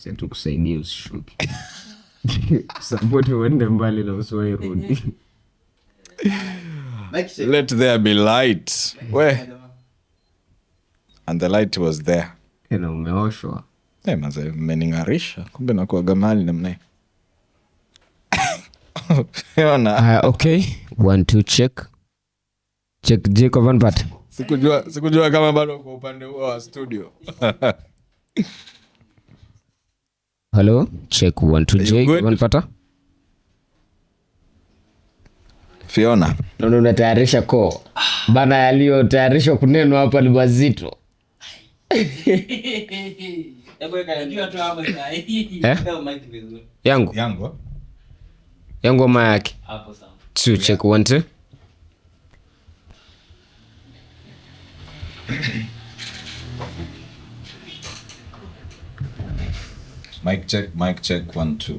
Sasa tukusaidie usishuke. Support uende mbali na usiwahi rudi. Let there be light. Where? And the light was there. Na umeoshwa. Maze mmeningarisha. Kumbe nakuwa gamali namna. Okay. 1 2 check. Check Jacob and Pat. Sikujua kama bado kwa upande wa studio. Hello, check 1 2 Jacob and Pat. Fiona. Ndio unatayarisha ko. Bana yaliyo tayarishwa kunenwa hapa ni mazito. Yangu ama yake hapo sawa. So check 1 2. Mic check 1 2.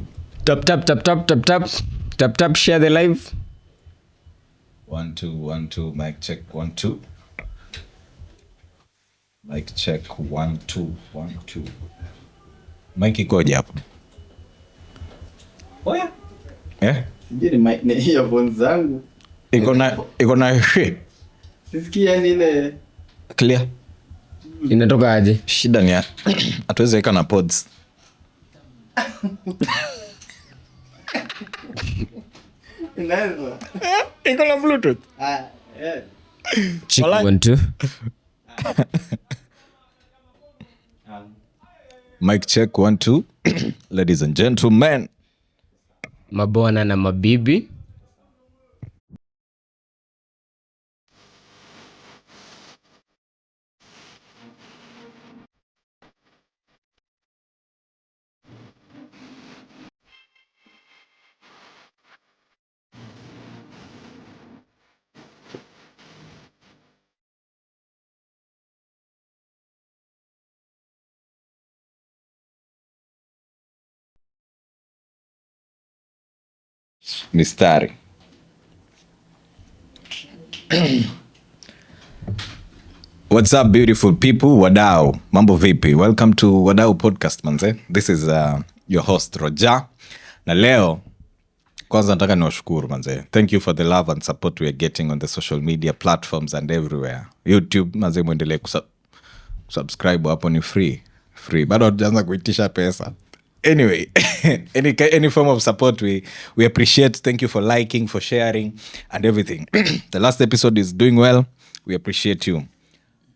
Tap share the live. 1 2 mic check 1 2. Mic check 1 2. Mic ikoje hapo? Oya. Ndio mic ni earphone zangu. Iko na shit. Sisikia nile clear. Inatoka aje? Shida ni hatuwezi weka na pods. Inaweza. Iko na Bluetooth. Check 1 2. Mic check 1 2. Ladies and gentlemen, mabwana na mabibi, mistari. What's up beautiful people? Wadau, mambo vipi? Welcome to WADAU Podcast manze. This is your host Roger. Na leo kwanza nataka niwashukuru manze. Thank you for the love and support we are getting on the social media platforms and everywhere. YouTube manze, muendelee subscribe hapo, ni free. Bado hatujaanza kuitisha pesa. Anyway, any form of support we appreciate. Thank you for liking, for sharing and everything. The last episode is doing well. We appreciate you.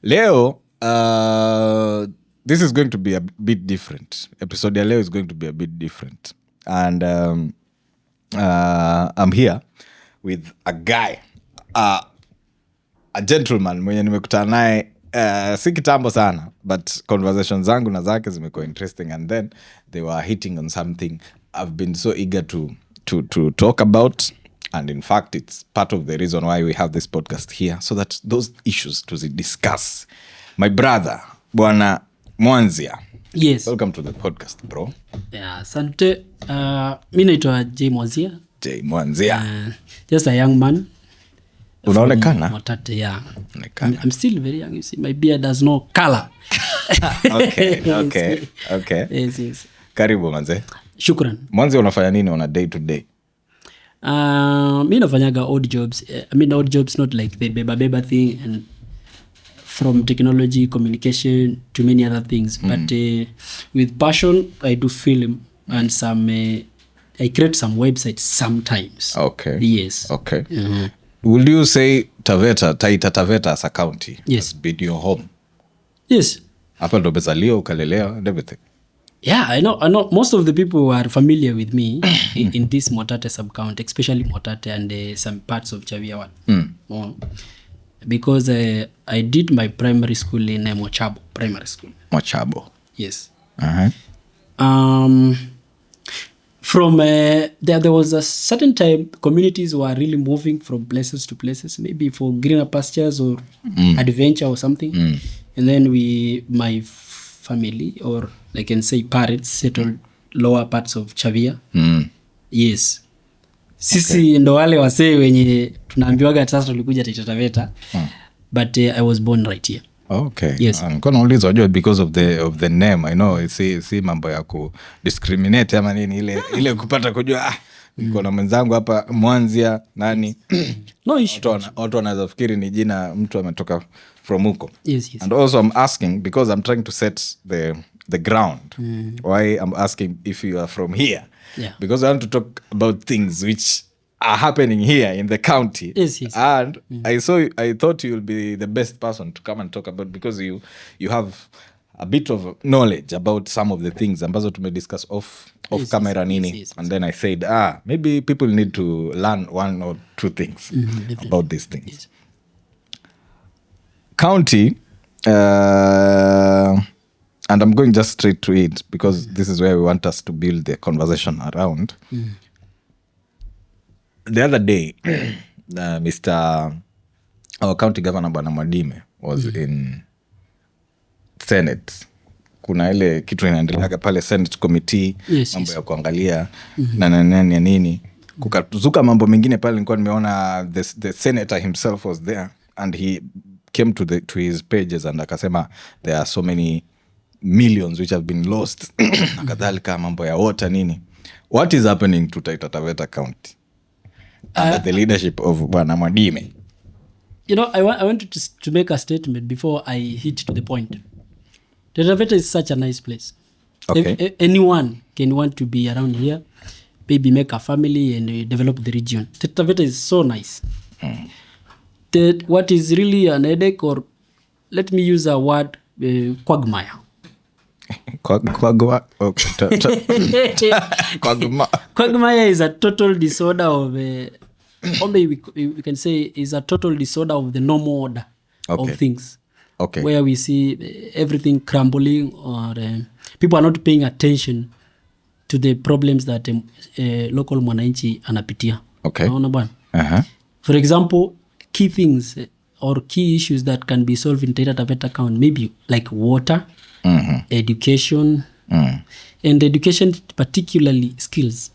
Leo, this is going to be a bit different. Episode ya leo is going to be a bit different. And I'm here with a guy, a gentleman mwenye nimekutana naye si kitambo sana, but conversations zangu na zake zimekuwa interesting, and then they were hitting on something I've been so eager to talk about, and in fact it's part of the reason why we have this podcast here, so that those issues to discuss. My brother Bwana Mwanzia. Yes, welcome to the podcast bro. Yeah, asante. Mimi naitwa Jay Mwanzia. Just a young man. Unaonekana Motate, yeah. I'm still very young, you see. My beard has no color. Okay. Yes. Karibu manze. Shukran. Mwanzia, unafanya nini on a day to day? Mimi nafanyaga odd jobs. I mean odd jobs, not like the beba thing, and from technology, communication to many other things. But with passion, I do film and some I create some websites sometimes. Okay. Yes. Okay. Will you say Taita Taveta as a county? Yes. Has been your home? Yes. Hapa ndo bezalio, ukalelea and everything. Yeah, I know most of the people who are familiar with me in this Motate sub-county, especially Motate and some parts of Chavia one. Because I did my primary school in Mochabo Primary School. Mochabo. Yes. Uh-huh. From there was a certain time communities were really moving from places to places, maybe for greener pastures or adventure or something. And then my family, or I can say parents, settled lower parts of Chavia. Yes. Sisi ndo wale wasee wenye tunaambiwaga sasa tulikuja Taita Taveta. But I was born right here. Okay. Yes. Nilikuwa nauliza wajua because of the name. I know si mambo ya ku discriminate ama nini ile kupata kujua niko na mwenzangu hapa Mwanzia nani. No issue. Watu wanaweza fikiri ni jina mtu ametoka from huko. Yes. And also I'm asking because I'm trying to set the ground. Why I'm asking if you are from here. Yeah. Because I want to talk about things which are happening here in the county. Yes. And I thought you'll be the best person to come and talk about because you have a bit of knowledge about some of the things ambazo tumediscuss off camera nini. Yes. And then I said, maybe people need to learn one or two things about these things. Yes. County, and I'm going just straight to it because this is where we want us to build the conversation around. The other day, our county governor Bwana Mwadime was in Senate. Kuna ile kitu inaendeleaga pale Senate committee, mambo ya kuangalia na nini. Kukazuka mambo mengine pale nilikuwa nimeona the senator himself was there and he came to his pages and akasema there are so many millions which have been lost. Kadhalika mambo ya water nini. What is happening to Taita Taveta County under the leadership of Bwana Mwadime? You know, I wanted to make a statement before I hit to the point. Taita Taveta is such a nice place. Okay. If anyone can want to be around here, maybe make a family and develop the region. Taita Taveta is so nice. What is really an headache, or let me use a word, quagmire. Quagmire Is a total disorder of, or maybe we can say is a total disorder of the normal order of things. Okay. Where we see everything crumbling, or people are not paying attention to the problems that local mwananchi anapitia. Okay. Unaona bwana? For example, key things or key issues that can be solved in Taita Taveta County, maybe like water, education, and education particularly skills.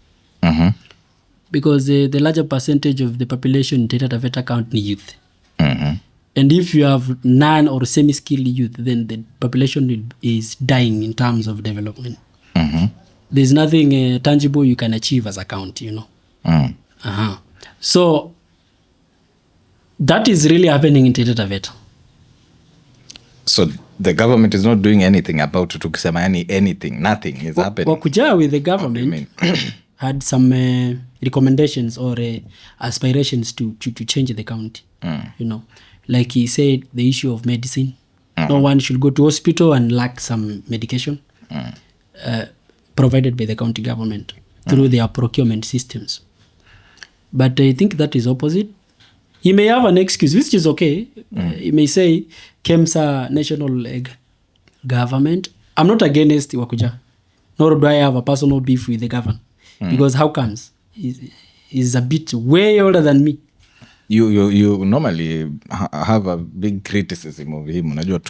Because the larger percentage of the population in Taita Taveta County is youth. And if you have none or semi-skilled youth, then the population is dying in terms of development. There's nothing tangible you can achieve as a county, you know. So that is really happening in Taita Taveta. So the government is not doing anything about it. Tukisema anything, nothing is happening. Wakuja with the government had some recommendations or aspirations to change the county. You know, like he said, the issue of medicine. No one should go to hospital and lack some medication provided by the county government through their procurement systems. But I think that is opposite. He may have an excuse, which is okay. He may say, KEMSA national government. I'm not against Wakuja, nor do I have a personal beef with the governor. Because how comes? He's a bit way older than me. You normally have a big criticism of him. Unajua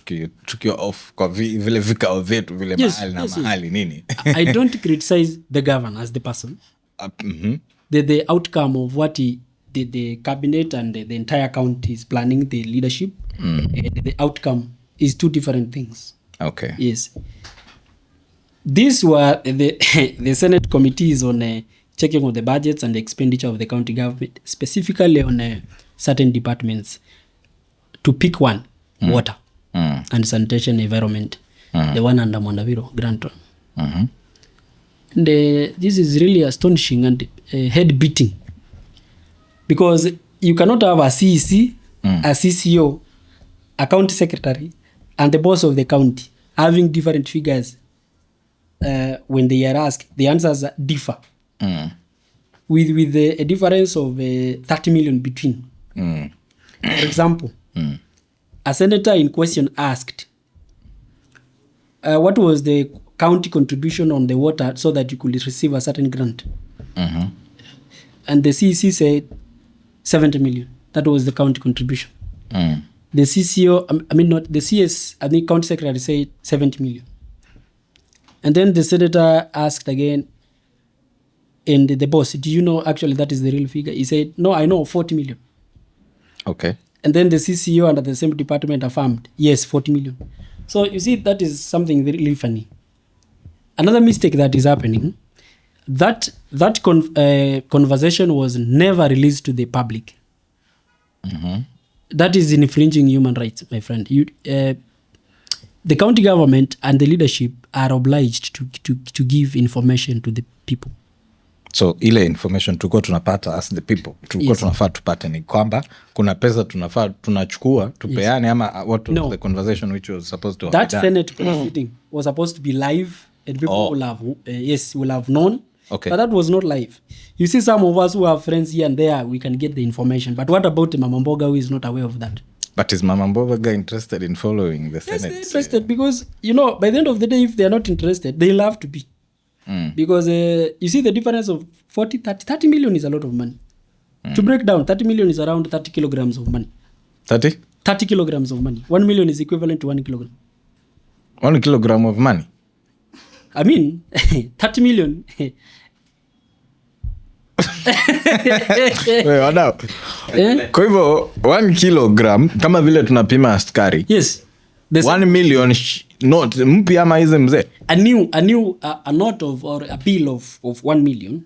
tukiwa off kwa vile vikao vyetu vile mahali na mahali nini. I don't criticize the governor as the person. The outcome of what the cabinet and the entire county is planning, the leadership, the outcome is two different things. Okay. Yes. These were the Senate committees on checking on the budgets and the expenditure of the county government, specifically on certain departments. To pick one, water and sanitation environment, the one under Mwandaviro, Granton. And this is really astonishing and head-beating. Because you cannot have a CEC, a CCO, a county secretary, and the boss of the county having different figures when they are asked. The answers differ. With a difference of 30 million between. For example, a senator in question asked, what was the county contribution on the water so that you could receive a certain grant? And the CEC said 70 million. That was the county contribution. The CCO, not the CS, I think county secretary said 70 million. And then the senator asked again, and the boss, do you know actually that is the real figure? He said, no, I know 40 million. Okay. and then the CCO under the same department affirmed, yes, 40 million. So you see, that is something really funny. Another mistake that is happening, that conversation was never released to the public. That is infringing human rights, my friend. The county government and the leadership are obliged to give information to the people. So ile information tulikuwa tunapata as the people, tulikuwa tunafaa tupate ni kwamba kuna pesa tunafaa tunachukua tupeane, ama what was the conversation which was supposed to happen? That Senate proceeding was supposed to be live, and people will have known. Okay. But that was not live. You see, some of us who have friends here and there, we can get the information. But what about Mama Mboga, who is not aware of that? But is Mama Mboga interested in following the Senate? Yes, they're interested because, by the end of the day, if they're not interested, they'll have to be. Because you see the difference of 30 million is a lot of money. To break down, 30 million is around 30 kilograms of money. 30 kilograms of money. 1 million is equivalent to 1 kilogram. 1 kilogram of money? I mean, 30 million. Wadau. Kwa hivyo 1 kilogram kama vile tunapima askari. Yes. 1 million note mpya ama hizo mzee? A note of, or a bill of 1 million.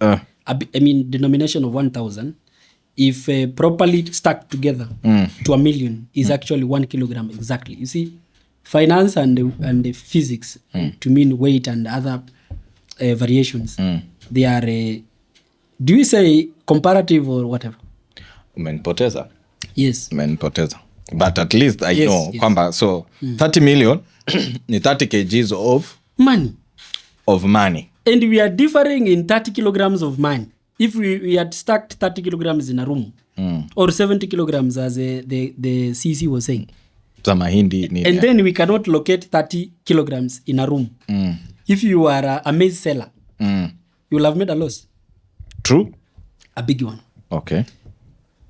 I mean denomination of 1,000. If properly stuck together to a million is actually 1 kilogram exactly. You see, finance and the physics to mean weight and other variations. They are do we say comparative or whatever? Umenipoteza. Yes. Umenipoteza. But at least I know kwamba so 30 million ni 30 kgs of money. And we are differing in 30 kilograms of money. If we had stacked 30 kilograms in a room, or 70 kilograms as the CC was saying. And then we cannot locate 30 kilograms in a room. If you are a maize seller, you will have made a loss. True. A big one. Okay.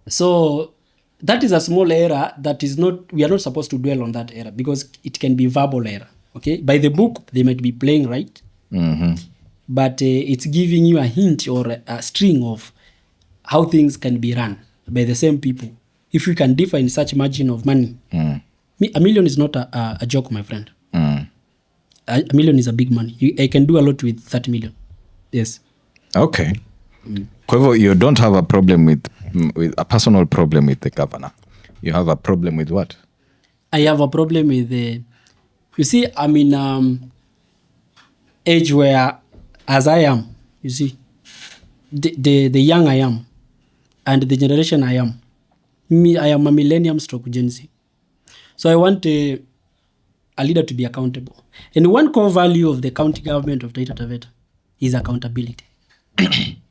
So that is a small error that is not, we are not supposed to dwell on that error because it can be verbal error. Okay. By the book, they might be playing right. But it's giving you a hint or a string of how things can be run by the same people. If we can differ in such margin of money, a million is not a joke, my friend. A million is a big money. I can do a lot with 30 million. Yes. Okay. Kwa hivyo you don't have a problem with a personal problem with the governor. You have a problem with what? I have a problem with you see, I'm in age where, as I am, you see, the young I am and the generation I am, I am a millennium stroke Gen Z. So I want a leader to be accountable. And one core value of the county government of Taita Taveta is accountability.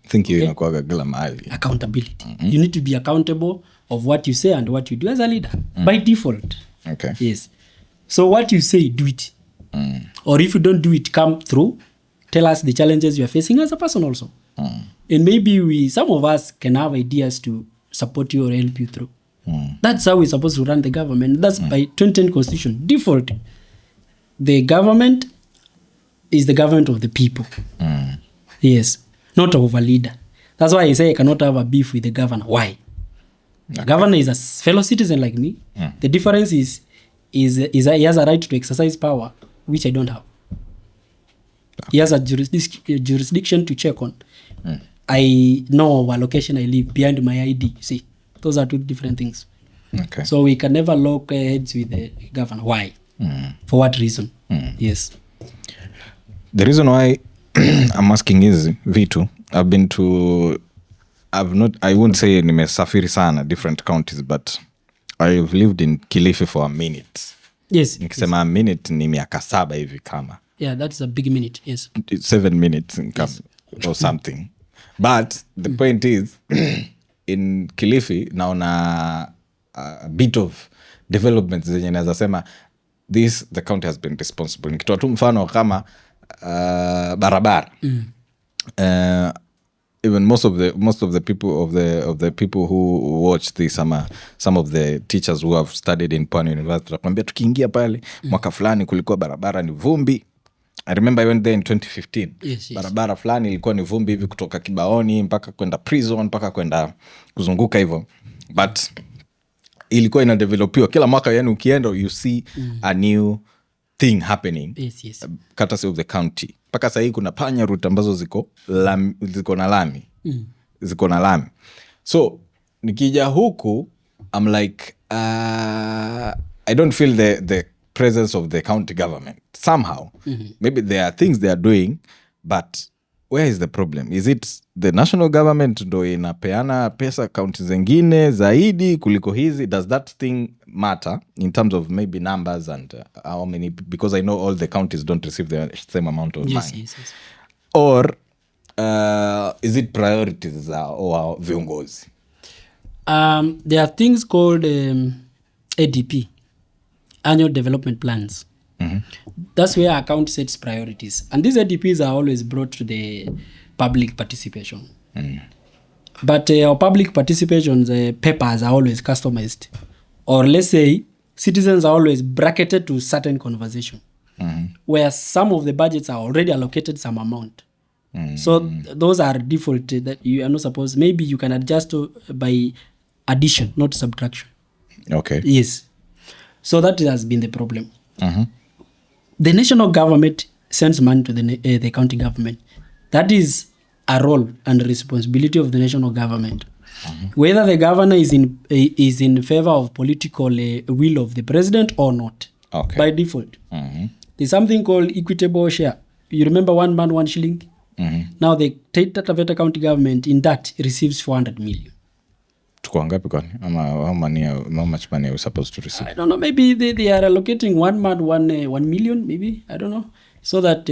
Think you inakuwaga kila mahali. Accountability. You need to be accountable of what you say and what you do as a leader by default. Okay. Yes. So what you say, do it. Or if you don't do it, come through. Tell us the challenges you are facing as a person also. And maybe some of us can have ideas to support you or help you through. That's how we're supposed to run the government. That's by 2010 Constitution. Default. The government is the government of the people. Yes. Not of a leader. That's why I say I cannot have a beef with the governor. Why? The governor is a fellow citizen like me. The difference is he has a right to exercise power, which I don't have. He has a jurisdiction to check on. I know what location I live behind my ID. See, those are two different things. Okay. So we can never lock heads with the governor. Why? For what reason? Yes. The reason why I'm asking is vitu. I won't say nimesafiri sana different counties, but I've lived in Kilifi for a minute. Yes. Nikisema a minute ni miaka 7 hivi kama. Yeah, that's a big minute. Yes. 7 minutes or something. But the point is, in Kilifi naona a bit of development zenye naweza sema the county has been responsible. Nikitoa tu mfano kama barabara. Even most of the people of the people who watch this, some of the teachers who have studied in Pwani University nakwambia tukiingia pale mwaka fulani kulikuwa barabara ni vumbi. I remember I went there in 2015. Yes. Barabara fulani ilikuwa ni vumbi hivi kutoka Kibaoni mpaka kwenda prison mpaka kwenda kuzunguka hivyo. But ilikuwa inadevelopiwa kila mwaka, yani ukienda you see a new thing happening. Yes. Courtesy of the county. Mpaka sahii kuna panya route ambazo ziko na lami. Ziko na lami. So nikija huku I'm like I don't feel the presence of the county government somehow. Maybe there are things they are doing, but where is the problem? Is it the national government ndo inapeana pesa kaunti zengine zaidi kuliko hizi? Does that thing matter in terms of maybe numbers and how many? Because I know all the counties don't receive the same amount of money. Yes. Or is it priorities or viongozi? There are things called ADP, annual development plans. That's where our county sets priorities, and these ADPs are always brought to the public participation. But our public participation papers are always customized, or let's say citizens are always bracketed to certain conversation, where some of the budgets are already allocated some amount. So those are default that you are not supposed. Maybe you can adjust by addition, not subtraction. Okay. Yes. So that has been the problem. The national government sends money to the county government. That is a role and responsibility of the national government. Whether the governor is in favor of political will of the president or not. Okay. By default. There's something called equitable share. You remember 1 man, 1 shilling? Now the Taita Taveta County government in that receives 400 million. Tuko ngapi kwani? How much money are we supposed to receive? I don't know. Maybe they are allocating 1 man 1 million. Maybe I don't know. So that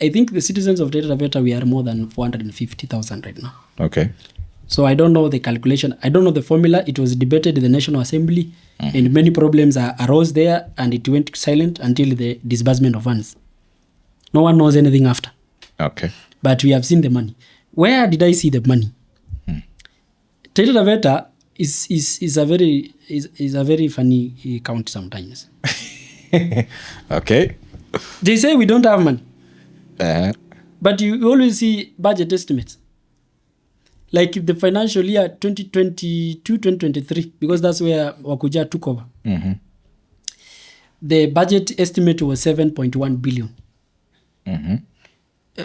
I think the citizens of Taita Taveta, we are more than 450,000 right now. Okay. So I don't know the calculation. I don't know the formula. It was debated in the National Assembly, and many problems arose there, and it went silent until the disbursement of funds. No one knows anything after. Okay. But we have seen the money. Where did I see the money? Taita Taveta is a very funny county sometimes. Okay. They say we don't have money. But you always see budget estimates. Like the financial year 2022-2023, because that's where Wakuja took over. The budget estimate was 7.1 billion.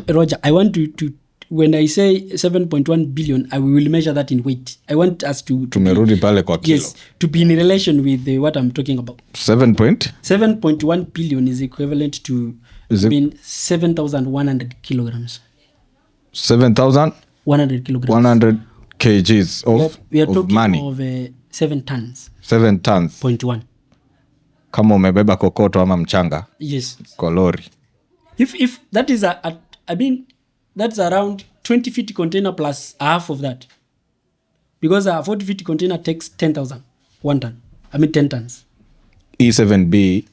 Roger, I want to when I say 7.1 billion, I will measure that in weight. I want us to tumerudi pale kwa kilo. Yes, to be in relation with what I'm talking about. 7.1 billion is equivalent to 7,100 kilograms. 7,100 kilograms. 100 kgs of we are talking money. Of 7 tons. 7 tons. 0.1. Kama umebeba kokoto ama mchanga. Yes. Kwa lori. If that is that's around 20 feet container plus half of that. Because a 40 feet container takes 10,000. 1 ton. 10 tons. E7B,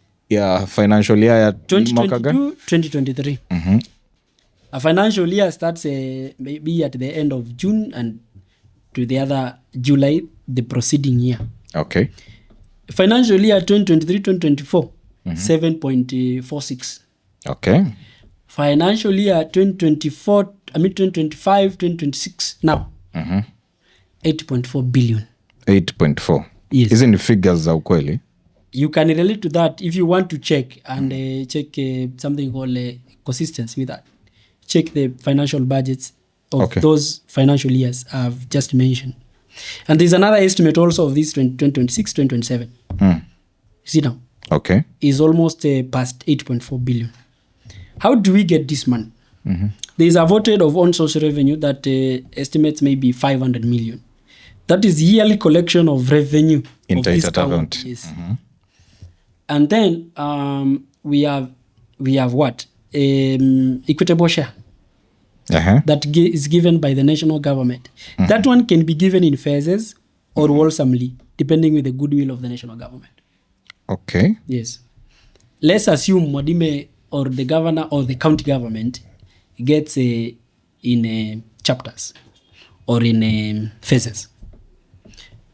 financial year ya 2022-2023. A financial year starts maybe at the end of June and to the other July, the preceding year. Okay. Financial year 2023-2024, 7.46. Okay. Financial year 2025-2026 now, 8.4 billion. 8.4. Yes. Hizi ni figures za ukweli. You can relate to that if you want to check and check something called consistency with that. Check the financial budgets of those financial years I've just mentioned. And there's another estimate also of this 2026-2027. See now. Okay. Is almost past 8.4 billion. How do we get this money? There is a voted of on social revenue that estimates maybe 500 million. That is yearly collection of revenue in of this Taita county. Yes. And then we have what? Equitable share. That is given by the national government. That one can be given in phases or wholesomely, depending with the goodwill of the national government. Okay. Yes. Let's assume Mwadime or the governor or the county government gets in chapters or in phases.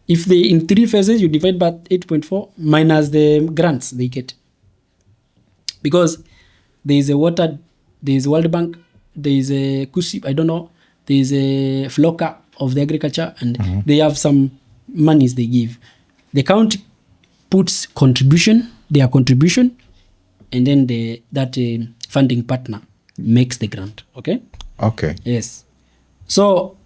If they in 3 phases, you divide by 8.4 minus the grants they get. Because there is a water, there is a World Bank, there is a KUSIP, I don't know, there is a FLOCA of the agriculture, and they have some monies they give. the county puts their contribution, and then that funding partner makes the grant. Okay. Yes. So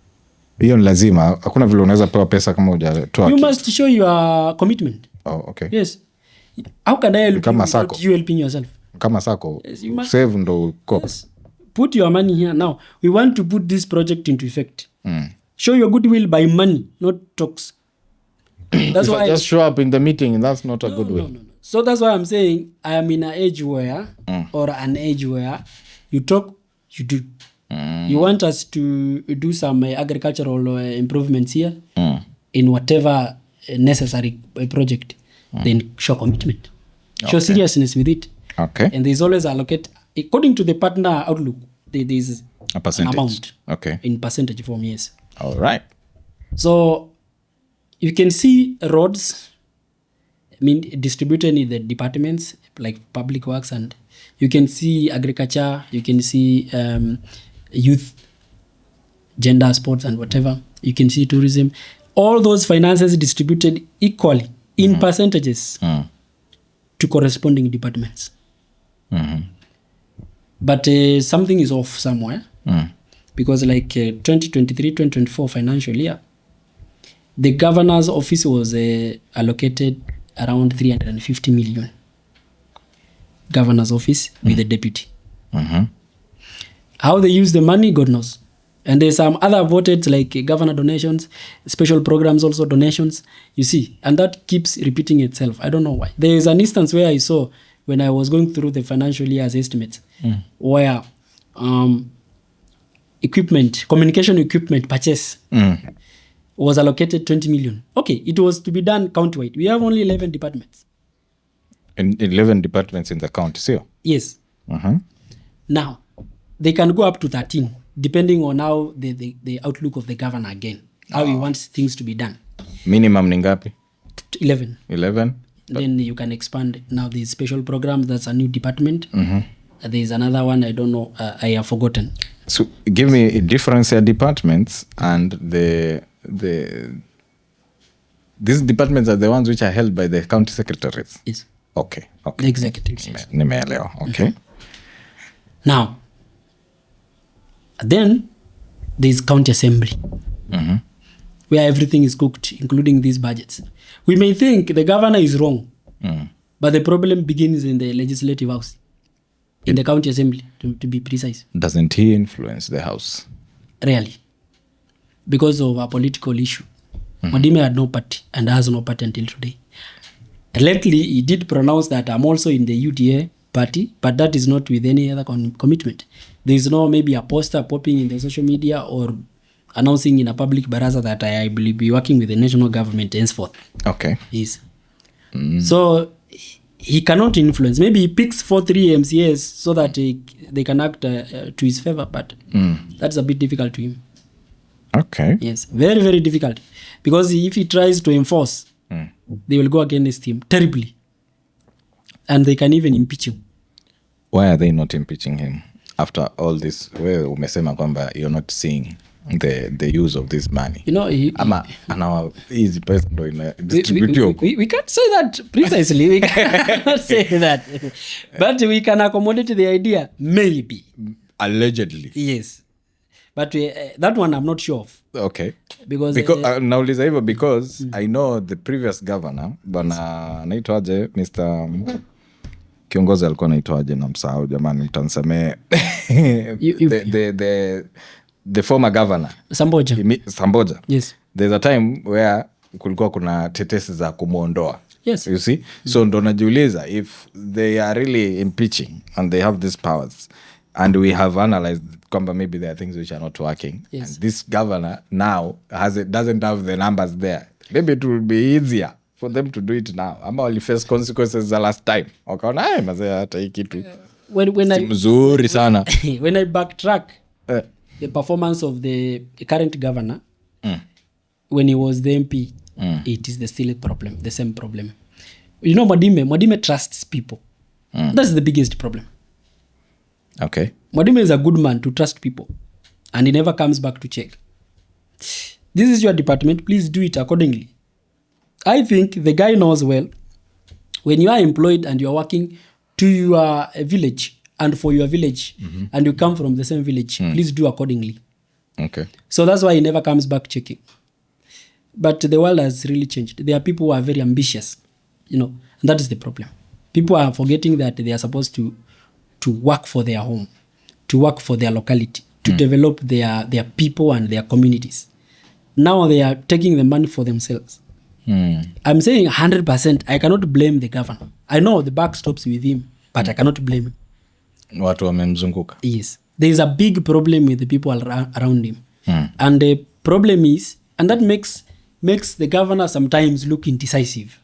hiyo ni lazima, hakuna vile unaweza pewa pesa kama hujatoa. You must show your commitment. Okay. Yes. How can I help kama you without you helping yourself? Kama sako, Yes, you must save ndo uko. Yes. Put your money here now. We want to put this project into effect. Show your goodwill by money, not talks. That's If why I just show up in the meeting, that's not a good way. No. So that's why I'm saying I am in an age where, or an age where you talk, you do. You want us to do some agricultural improvements here in whatever necessary project, then show commitment. Show seriousness with it. Okay. And there's always allocate, according to the partner outlook, there's A percentage. an amount. Okay. In percentage form, yes. All right. So you can see roads, distributed in the departments like public works, and you can see agriculture, you can see youth, gender, sports, and whatever. You can see tourism. All those finances distributed equally in percentages to corresponding departments. But something is off somewhere because like 2023-2024 financial year, the governor's office was allocated around 350 million. Governor's office with the deputy. How they use the money, God knows. And there's some other voted like governor donations, special programs also donations, you see. And that keeps repeating itself. I don't know why. There is an instance where I saw when I was going through the financial year's estimates where communication equipment purchase was allocated 20 million. Okay, it was to be done countywide. We have only 11 departments. 11 departments in the county, so? Yes. Now, they can go up to 13, depending on how the outlook of the governor again, how he wants things to be done. Minimum ni ngapi? 11. 11? Then you can expand. Now, these special programs, that's a new department. There's another one, I don't know, I have forgotten. So give me a difference in departments, and these departments are the ones which are held by the county secretaries. Yes. Okay. The executives. Yes. Nimeelewa. Okay. Now, then there's county assembly, where everything is cooked, including these budgets. We may think the governor is wrong, but the problem begins in the legislative house, in the county assembly, to be precise. Doesn't he influence the house? Really. Because of a political issue. Mwadime had no party and has no party until today. Lately, he did pronounce that I'm also in the UDA party, but that is not with any other commitment. There is no maybe a poster popping in the social media or announcing in a public baraza that I will be working with the national government henceforth. Okay. Yes. So he cannot influence. Maybe he picks 4-3 MCAs so that they can act to his favor, but that's a bit difficult to him. Okay. Yes, very, very difficult. Because if he tries to enforce, they will go against him terribly. And they can even impeach him. Why are they not impeaching him after all this? Well, umesema kwamba you're not seeing the use of this money. You know, easy person distribute. We can't say that precisely. We cannot say that. But we can accommodate the idea, maybe. Allegedly. Yes. But that one I'm not sure of. Okay. Because nauliza hivyo because I know the previous governor bwana anaitwaje Mr. Kiongozi alikuwa anaitwaje na msahau jamani mtansamee. The former governor Samboja. Yes. There's a time where kulikuwa kuna tetesi za kumuondoa. Yes. You see? So ndo najiuliza if they are really impeaching and they have these powers and we have analyzed kwamba maybe there are things which are not working. Yes. And this governor now doesn't have the numbers there. Maybe it will be easier for them to do it now. Ama wali face consequences the last time. Wakaona mazee hata hii kitu. Mzuri sana. When I backtrack the performance of the current governor when he was the MP, it is the same problem. You know, Mwadime trusts people. That's the biggest problem. Okay. Mwadime is a good man to trust people, and he never comes back to check. This is your department, please do it accordingly. I think the guy knows well, when you are employed and you are working to your village and for your village, and you come from the same village, please do accordingly. Okay. So that's why he never comes back checking. But the world has really changed. There are people who are very ambitious, and that is the problem. People are forgetting that they are supposed to work for their home, to work for their locality, to develop their people and their communities. Now they are taking the money for themselves. I'm saying 100%, I cannot blame the governor. I know the buck stops with him, but I cannot blame him. Watu wamemzunguka. Yes. There is a big problem with the people around him. And the problem is, and that makes the governor sometimes look indecisive.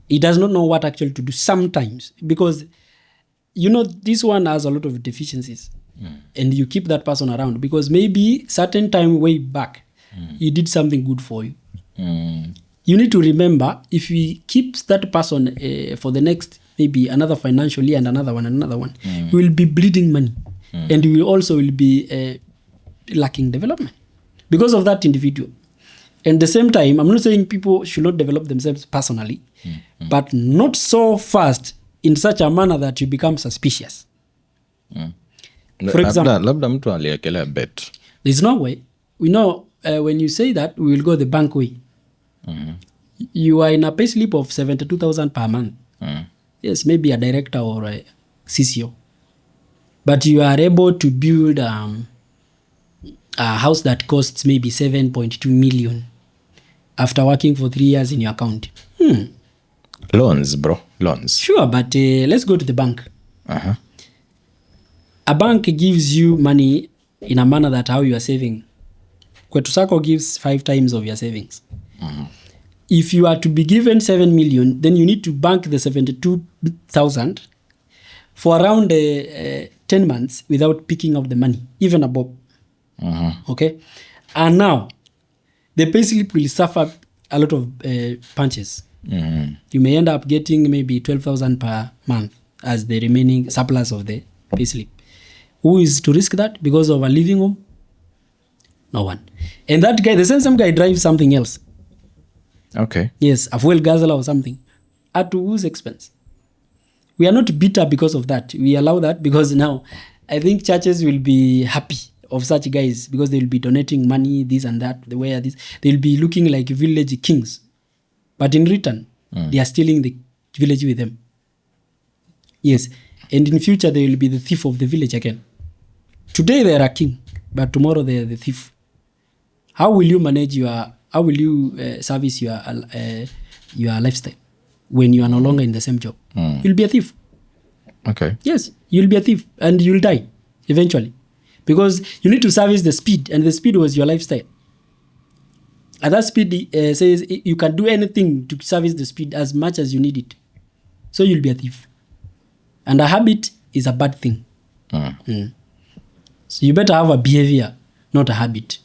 He does not know what actually to do sometimes, because this one has a lot of deficiencies. And you keep that person around because maybe certain time way back he did something good for you. You need to remember, if we keep that person for the next maybe another financial year and another one, we will be bleeding money. And we also will be lacking development because of that individual. And at the same time, I'm not saying people should not develop themselves personally, but not so fast in such a manner that you become suspicious. For example, labda mtu aliekelea bet. There's no way. We know when you say that, we will go the bank way. You are in a pay slip of 72,000 per month. Yes, maybe a director or a CCO. But you are able to build a house that costs maybe 7.2 million after working for 3 years in your account. Loans, bro. Loans. Sure, but let's go to the bank. A bank gives you money in a manner that how you are saving. Kwetu Sacco gives 5 times of your savings. If you are to be given 7 million, then you need to bank the 72,000 for around 10 months without picking up the money, even above. Okay? And now, the payslip will suffer a lot of punches. You may end up getting maybe 12,000 per month as the remaining surplus of the payslip. Who is to risk that because of a living home? No one. And that guy, the same guy drives something else. Okay. Yes, a fuel guzzler or something. At whose expense? We are not bitter because of that. We allow that because now I think churches will be happy of such guys because they will be donating money, this and that, the way this. They will be looking like village kings. But in return, they are stealing the village with them. Yes. And in future, they will be the thief of the village again. Today they are a king, but tomorrow they are the thief. How will you manage how will you service your lifestyle when you are no longer in the same job? You'll be a thief. Okay. Yes, you'll be a thief and you'll die eventually because you need to service the speed, and the speed was your lifestyle. And that speed says you can do anything to service the speed as much as you need it. So you'll be a thief. And a habit is a bad thing. So you better have a behavior, not a habit.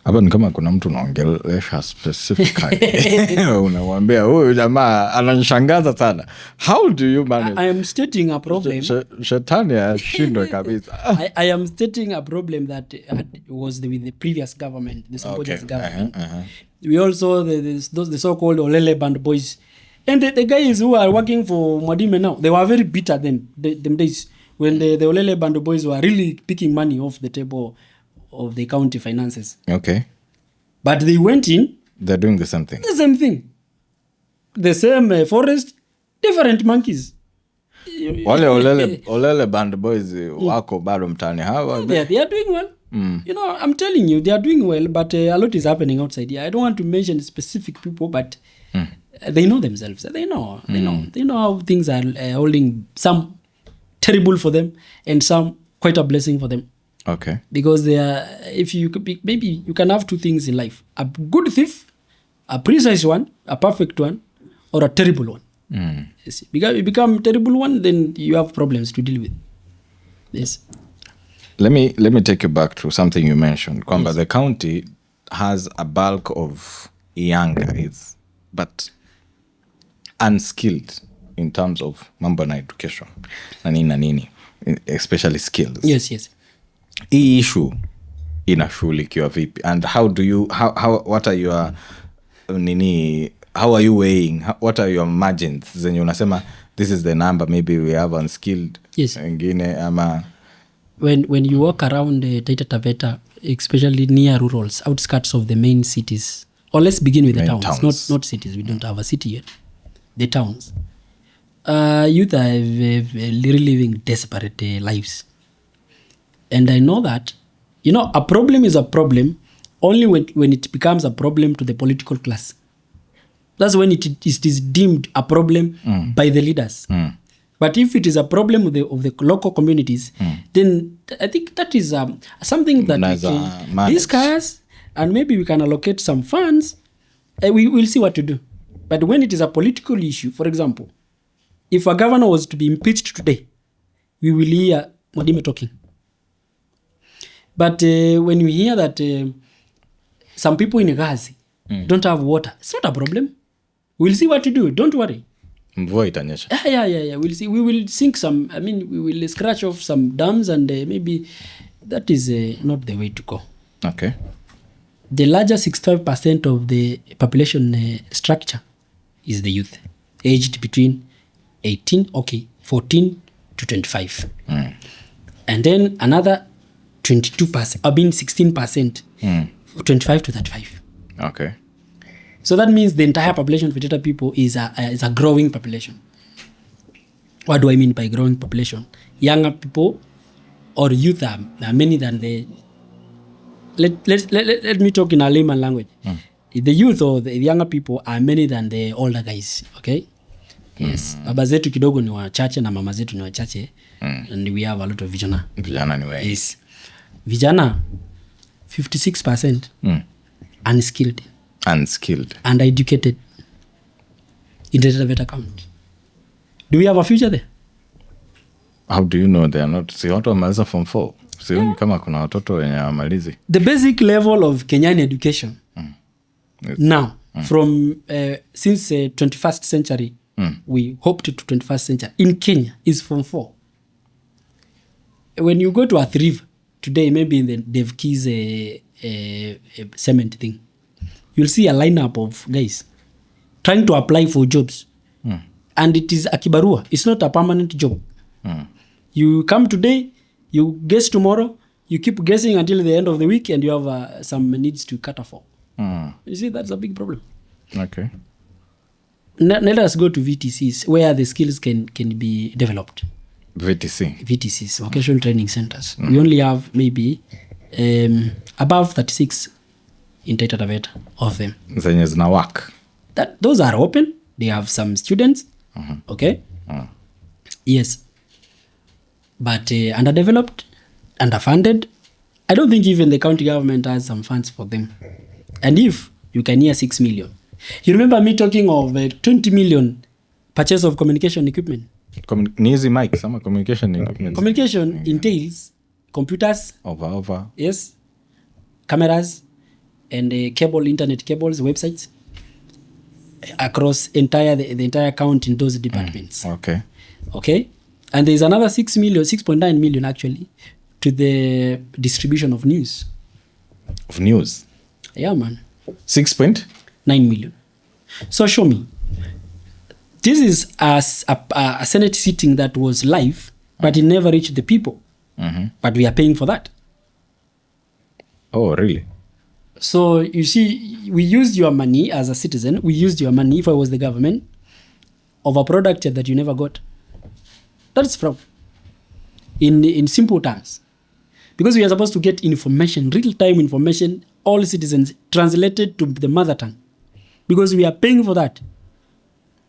Hapa ni kama kuna mtu unaongelesha specifically. Unamwambia huyu jamaa ananishangaza sana. How do you manage? I am stating a problem. Shetani ashindwe kabisa. I am stating a problem that was with the previous government, the Samboja's government. We also the so-called Olele Band boys. And the guys who are working for Mwadime now, they were very bitter them days when the Olele Band boys were really picking money off the table of the county finances. Okay. But they went in. They're doing the same thing. The same thing. The same forest, different monkeys. Wale Olele Band boys wako bado mtaani hawa. They are doing well. I'm telling you, they are doing well, but a lot is happening outside here. I don't want to mention specific people, but they know themselves. They know how things are holding, some terrible for them and some quite a blessing for them. Okay. Because they are, maybe you can have 2 things in life: a good thief, a precise one, a perfect one, or a terrible one. Yes. Because you become a terrible one, then you have problems to deal with. Yes. Let me take you back to something you mentioned. Kwamba the county has a bulk of young guys, but unskilled in terms of mambo na education na nini, especially skills. Yes. Hii issue inashughulikiwa vipi, and what are your how are you weighing? What are your margins? Zenye unasema this is the number, maybe we have unskilled. Yes. Wengine ama when you walk around Taita Taveta, especially near rurals, outskirts of the main cities, or let's begin with the towns. Not cities. We don't have a city yet. The towns. Youth are living desperate lives. And I know that, a problem is a problem only when it becomes a problem to the political class. That's when it is deemed a problem by the leaders. But if it is a problem of the local communities, then I think that is something that we can discuss, and maybe we can allocate some funds. We will see what to do. But when it is a political issue, for example, if a governor was to be impeached today, we will hear Mwadime talking. But when we hear that some people in Gazi don't have water, it's not a problem. We'll see what to do. Don't worry. Mvua itanyesha. Yeah. We'll see. We will sink some. We will scratch off some dams, and maybe that is not the way to go. Okay. The larger 65% of the population structure is the youth, aged between 14 to 25. And then another 22%, 16%, 25 to 35. Okay. So that means the entire population of Taita people is a growing population. What do I mean by growing population? Younger people or youth are many than the... Let me talk in a layman language. The youth or the younger people are many than the older guys, okay? Yes. Baba zetu kidogo ni wachache na mama zetu ni wachache. And we have a lot of vijana. Vijana ni wengi. Yes. Vijana, 56% unskilled. And educated in Taita Taveta County. Do we have a future there? How do you know they are not? Si watu wamaliza form 4. Sioni kama kuna watoto wenye wamalizi. The basic level of Kenyan education now from since 21st century we hoped to 21st century in Kenya is form 4. When you go to a thrift today, maybe in the Dev Keys cement thing, you'll see a lineup of guys trying to apply for jobs. And it is a kibarua. It's not a permanent job. You come today, you guess tomorrow, you keep guessing until the end of the week, and you have some needs to cater for. You see, that's a big problem. Okay. Let us go to VTCs, where the skills can be developed. VTCs, vocational training centers. We only have maybe above 36 in Taita Taveta of them. Zenye zina work. Those are open. They have some students. Okay? Yes. But underdeveloped, underfunded. I don't think even the county government has some funds for them. And if you can hear 6 million. You remember me talking of 20 million purchase of communication equipment? Ni hizi mic, sama communication equipment. Communication entails computers. Over. Yes. Cameras and internet cables, websites across the entire county in those departments. Okay. And there's another 6.9 million actually to the distribution of news. Of news? Yeah, man. 6.9 million. So show me. This is a Senate sitting that was live, but it never reached the people. But we are paying for that. Oh, really? So you see, we used your money as a citizen. We used your money, if I was the government, of a product that you never got. That's fraud. In simple terms. Because we are supposed to get information, real-time information, all citizens, translated to the mother tongue. Because we are paying for that.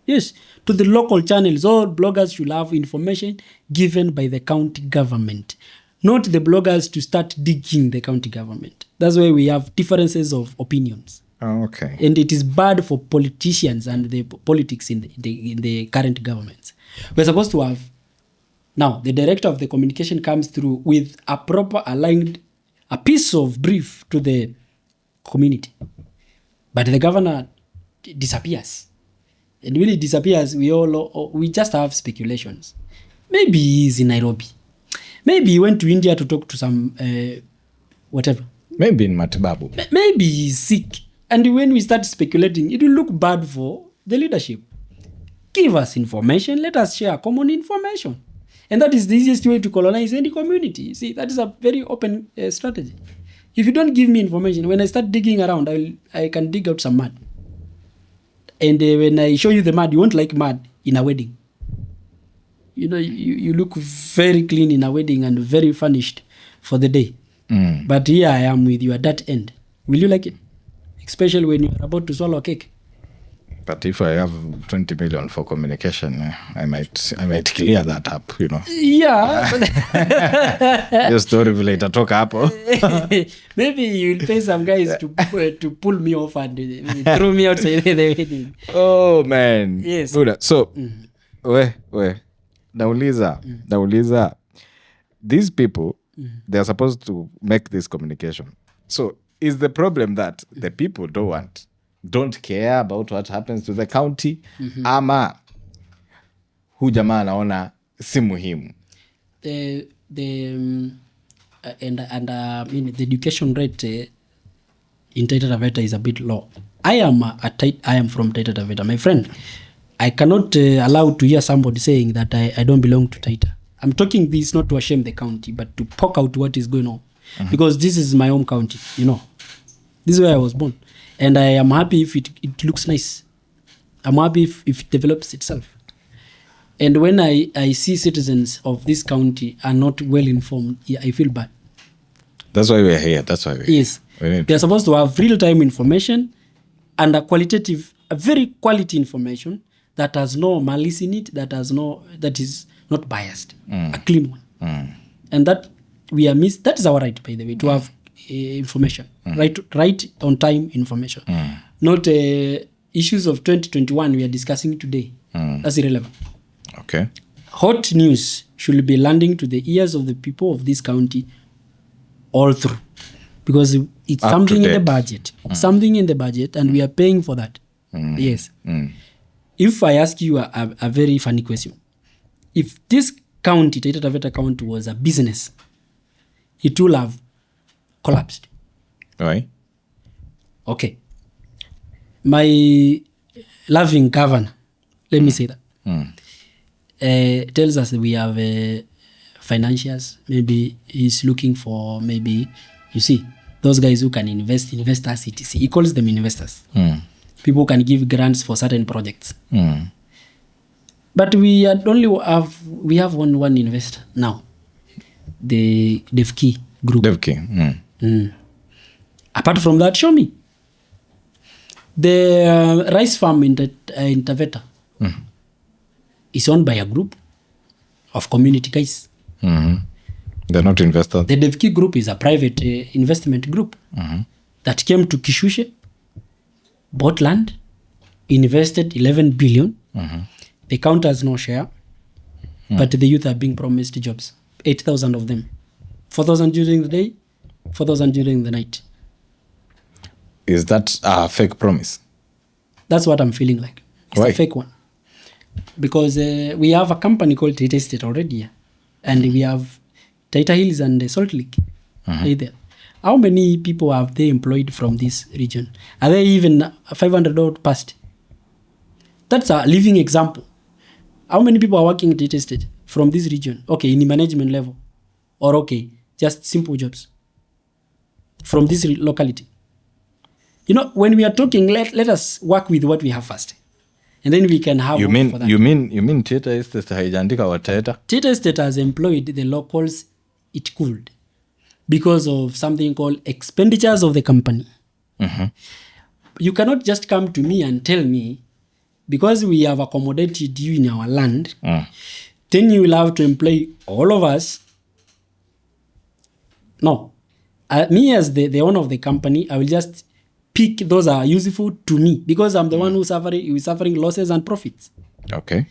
Yes, to the local channels, all bloggers should have information given by the county government. Not the bloggers to start digging the county government. That's why we have differences of opinions. Oh, okay. And it is bad for politicians and the politics in the current governments. We're supposed to have... Now, the director of the communication comes through with a proper aligned... a piece of brief to the community. But the governor disappears. And when he disappears, we just have speculations. Maybe he's in Nairobi. Maybe he went to India to talk to some whatever. Maybe in matibabu. Maybe he's sick. And when we start speculating, it will look bad for the leadership. Give us information. Let us share common information. And that is the easiest way to colonize any community. See, that is a very open strategy. If you don't give me information, when I start digging around, I can dig out some mud. And when I show you the mud, you won't like mud in a wedding. You know, you look very clean in a wedding and very furnished for the day. But here I am with you at that end. Will you like it? Especially when you're about to swallow a cake. But if I have 20 million for communication, I might clear that up, you know. Yeah. Your story vile itatoka hapo. Maybe you'll pay some guys to pull me off and throw me outside the wedding. Oh man. Yes. Buda. So, we nauliza these people, they are supposed to make this communication. So, is the problem that the people don't care about what happens to the county, ama hu jamaa anaona si muhimu? The education rate in Taita Taveta is a bit low. I am from Taita Taveta, my friend. I cannot allow to hear somebody saying that I don't belong to Taita. I'm talking this not to shame the county, but to poke out what is going on, because this is my home county. You know, this is where I was born. And I am happy if it looks nice. I'm happy if it develops itself. And when I see citizens of this county are not well informed, I feel bad. That's why we're here. Yes. They're supposed to have real-time information and a very quality information that has no malice in it, that is not biased. A clean one. And that that is our right, by the way, to have information, right on time information, not issues of 2021 we are discussing today. That's irrelevant. Okay. Hot news should be landing to the ears of the people of this county all through, because it's Up something to in the date. budget. Something in the budget, and we are paying for that. Yes. If I ask you a very funny question, if this county, Taita Taveta County, was a business, it will have collapsed. Why? Okay. My loving governor, let me say that, tells us that we have financiers. Maybe he's looking for, maybe, you see, those guys who can investors, etc. He calls them investors. People can give grants for certain projects. But we have one investor now, the DevKey group. Apart from that, show me. The rice farm in Taveta is owned by a group of community guys. They're not investors. The DevKey group is a private investment group that came to Kishushe, bought land, invested 11 billion. The county has no share, but the youth are being promised jobs. 8,000 of them. 4,000 during the day, 4,000 during the night. Is that a fake promise? That's what I'm feeling like. It's Why? a fake one. Because we have a company called Taita Estate already here. And we have Taita Hills and Salt Lake. Right there. How many people have they employed from this region? Are they even 500 odd past? That's a living example. How many people are working at Taita Estate from this region? Okay, in the management level. Or okay, just simple jobs. From this locality. You know, when we are talking, let us work with what we have first. And then we can have You hope mean for that. you mean Taita Estate haijaandika wa Taita? Taita Estate has employed the locals it could because of something called expenditures of the company. You cannot just come to me and tell me, because we have accommodated you in our land, then you will have to employ all of us. No. Me as the owner of the company, I will just pick those are useful to me, because I'm the one who is suffering losses and profits. Okay.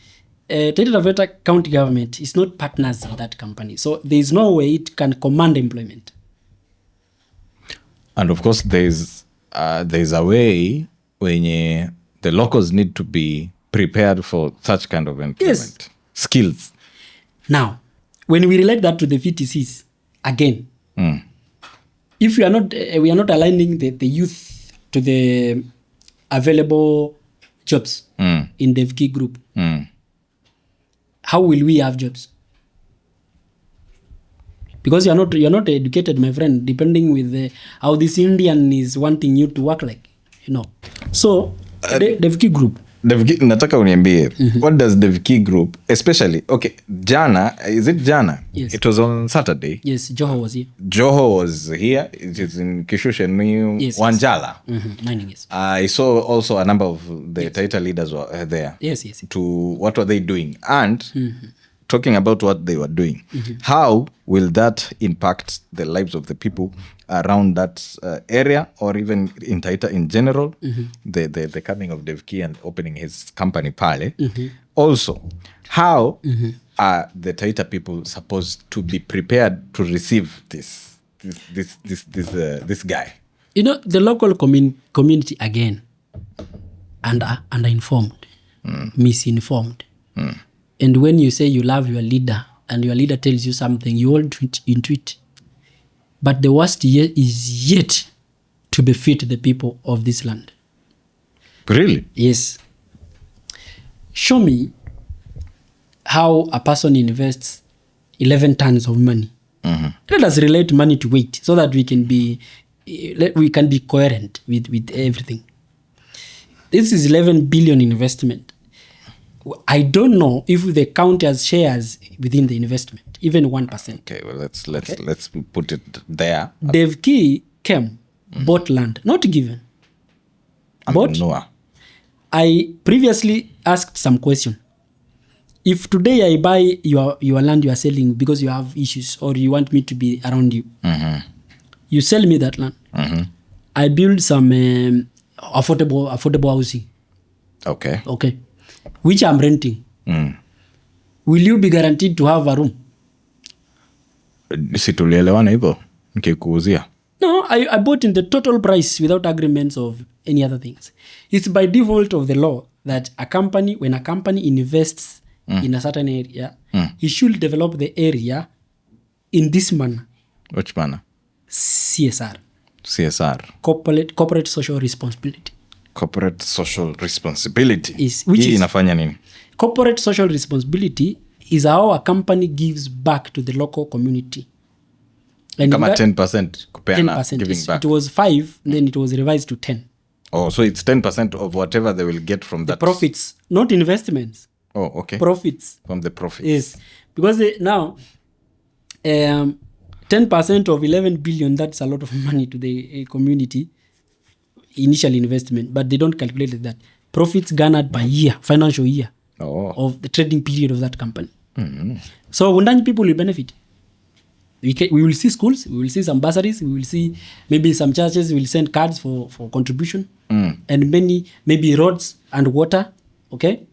Taita Taveta County government is not partners in that company. So there is no way it can command employment. And of course, there's a way when the locals need to be prepared for such kind of employment. Yes. Skills. Now, when we relate that to the VTCs, again, if we are not aligning the youth to the available jobs in the key group, how will we have jobs? Because you're not educated, my friend, depending with how this Indian is wanting you to work like, So, the key group. Nataka uniambie, what does the key group, especially, okay, Jana, is it Jana? Yes. It was on Saturday. Yes, Joho was here. Joho was here. It is in Kishushe, Wanjala. Mining, yes. I saw also a number of the Taita leaders were there. Yes. To what were they doing? And talking about what they were doing, how will that impact the lives of the people around that area, or even in Taita in general? The coming of Devki and opening his company Pale. Also, how are the Taita people supposed to be prepared to receive this guy? The local community again underinformed, misinformed. And when you say you love your leader and your leader tells you something, you all intuit. But the worst is yet to befit the people of this land. Really? Yes. Show me how a person invests 11 tons of money. Let us relate money to weight so that we can be coherent with everything. This is 11 billion investment. I don't know if they count as shares within the investment, even 1%. Okay, well let's put it there. Devki came, bought land, not given. Bought. I previously asked some question. If today I buy your land you are selling because you have issues or you want me to be around you, you sell me that land. I build some affordable housing. Okay. Which I'm renting. Will you be guaranteed to have a room? Si tulielewana hivyo nikikuuzia. No, I bought in the total price without agreements of any other things. It's by default of the law that when a company invests in a certain area, it should develop the area in this manner. Which manner? CSR. Corporate social responsibility. Corporate social responsibility. Which is inafanya nini? Corporate social responsibility is how a company gives back to the local community. And Kama 10% kupeana, 10%. giving back. It was 5, then it was revised to 10. Oh, so it's 10% of whatever they will get from that. Profits, not investments. Oh, okay. Profits. From the profits. Yes. Because now, 10% of 11 billion, that's a lot of money to the community, initial investment, but they don't calculate that. Profits garnered by year, financial year of the trading period of that company. So Wundanyi people will benefit. We will see schools, we will see some bursaries, we will see maybe some churches will send cards for contribution, and maybe roads and water, okay?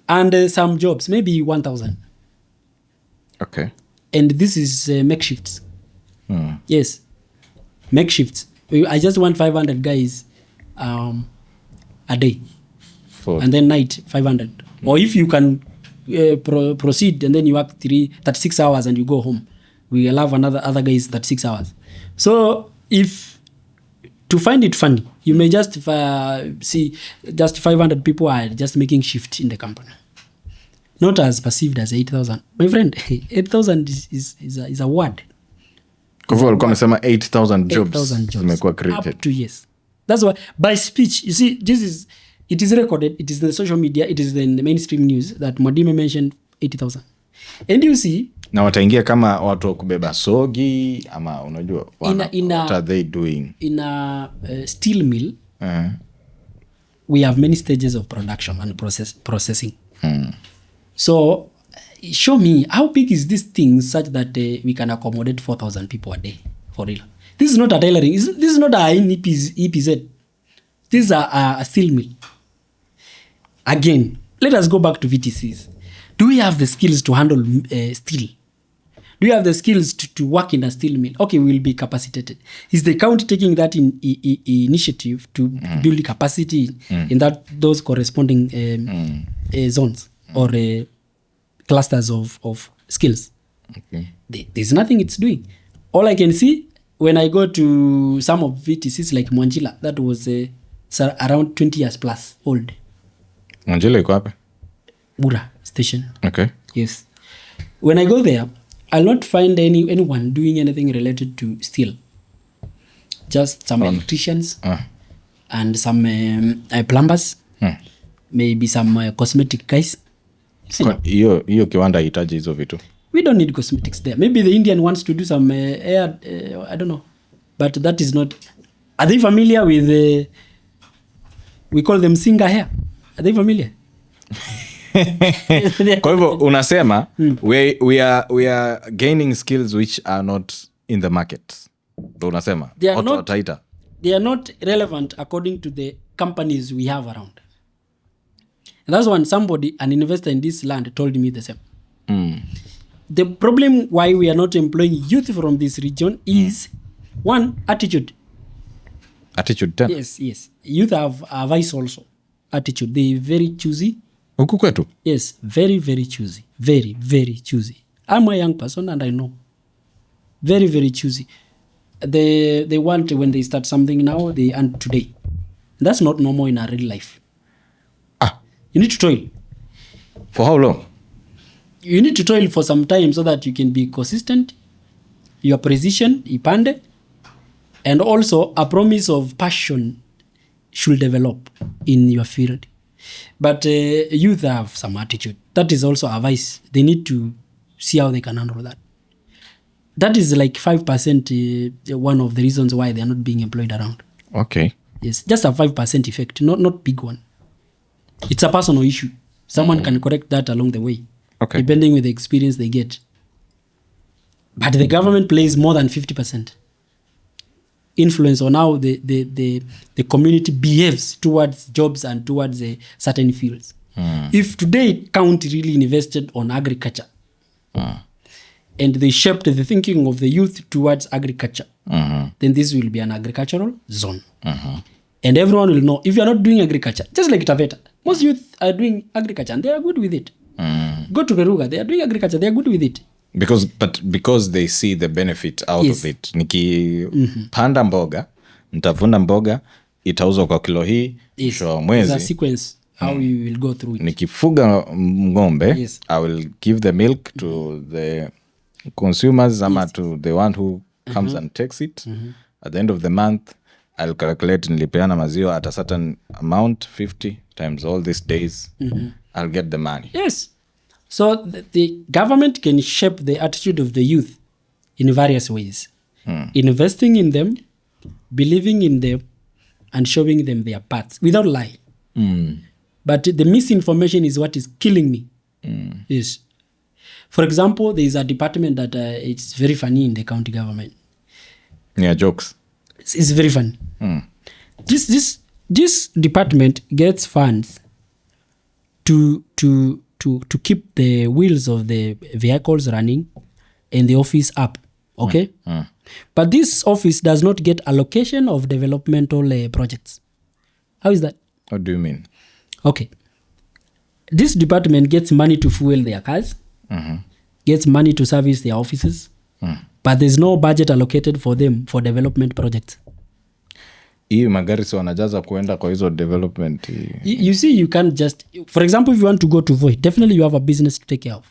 And some jobs, maybe 1,000. Okay. And this is makeshifts. Yes, makeshifts. I just want 500 guys a day. And then night, 500. Or if you can proceed and then you work 36 hours and you go home, we will have other guys 36 hours. So if to find it funny, you may just see just 500 people are just making shift in the company. Not as perceived as 8,000. My friend, 8,000 is a word. Kwa hivyo walikuwa wamesema 8,000 jobs zimekuwa created. Up to yes. That's why by speech, you see, it is recorded, it is the social media, it is in the mainstream news that Mwadime mentioned 80,000. And you see, na wataingia kama watu wa kubeba sogi ama unajua what are they doing? In a steel mill, we have many stages of production and processing. So show me how big is this thing such that we can accommodate 4,000 people a day for real. This is not a tailoring. This is not a EPZ. This is a steel mill. Again, let us go back to VTCs. Do we have the skills to handle steel? Do you have the skills to work in a steel mill? Okay, we will be capacitated. Is the county taking that initiative to build capacity in those corresponding zones or clusters of skills? Okay. There's nothing it's doing. All I can see, when I go to some of VTCs like Mwanjila, that was around 20 years plus old. Mwanjila iko wapi? Bura station. Okay. Yes. When I go there, I'll not find anyone doing anything related to steel. Just some electricians and some plumbers. Maybe some cosmetic guys. Hiyo kiwanda hitaji hizo vitu. We don't need cosmetics there. Maybe the Indian wants to do some hair, I don't know. But that is not... Are they familiar with... we call them singer hair. Are they familiar? Kwa hivyo unasema we are gaining skills which are not in the market. Unasema they are not, Taita. They are not relevant according to the companies we have around. And that's when an investor in this land told me the same. The problem why we are not employing youth from this region is one, attitude. Attitude 10. Yes. Youth have a vice also. Attitude. They very choosy. Huku kwetu? Yes, very, very choosy. Very, very choosy. I'm a young person and I know. Very, very choosy. They want, when they start something now, they end today. That's not normal in our real life. You need to toil. For how long? You need to toil for some time so that you can be consistent. Your precision, ipande. And also a promise of passion should develop in your field. But youth have some attitude. That is also a vice. They need to see how they can handle that. That is like 5% one of the reasons why they are not being employed around. Okay. Yes, just a 5% effect, not big one. It's a personal issue. Someone can correct that along the way. Okay. Depending with the experience they get. But the government plays more than 50% influence on how the community behaves towards jobs and towards certain fields. If today county really invested on agriculture and they shaped the thinking of the youth towards agriculture, then this will be an agricultural zone. And everyone will know, if you are not doing agriculture, just like Taveta, most youth are doing agriculture and they are good with it. Go to Peruga, they are doing agriculture, they are good with it. Because they see the benefit out of it. Nikipanda mboga, nitavuna mboga, itauzwa kwa kilo hii, mwisho mwezi. There's a sequence how you will go through it. Nikifuga ng'ombe, I will give the milk to the consumers ama to the one who comes and takes it. At the end of the month, I'll calculate nilipeana maziwa at a certain amount, 50 times all these days. I'll get the money. Yes. So the government can shape the attitude of the youth in various ways. Investing in them, believing in them, and showing them their paths without lie. But the misinformation is what is killing me. Yes. For example, there is a department that it's very funny in the county government. Yeah, jokes. It's very funny. This department gets funds to keep the wheels of the vehicles running and the office up. Okay? But this office does not get allocation of developmental projects. How is that? What do you mean? Okay. This department gets money to fuel their cars, gets money to service their offices, but there's no budget allocated for them for development projects. Hii magari si wanajaza kuenda kwa hizo development. You see, you can't just... For example, if you want to go to Voi, definitely you have a business to take care of.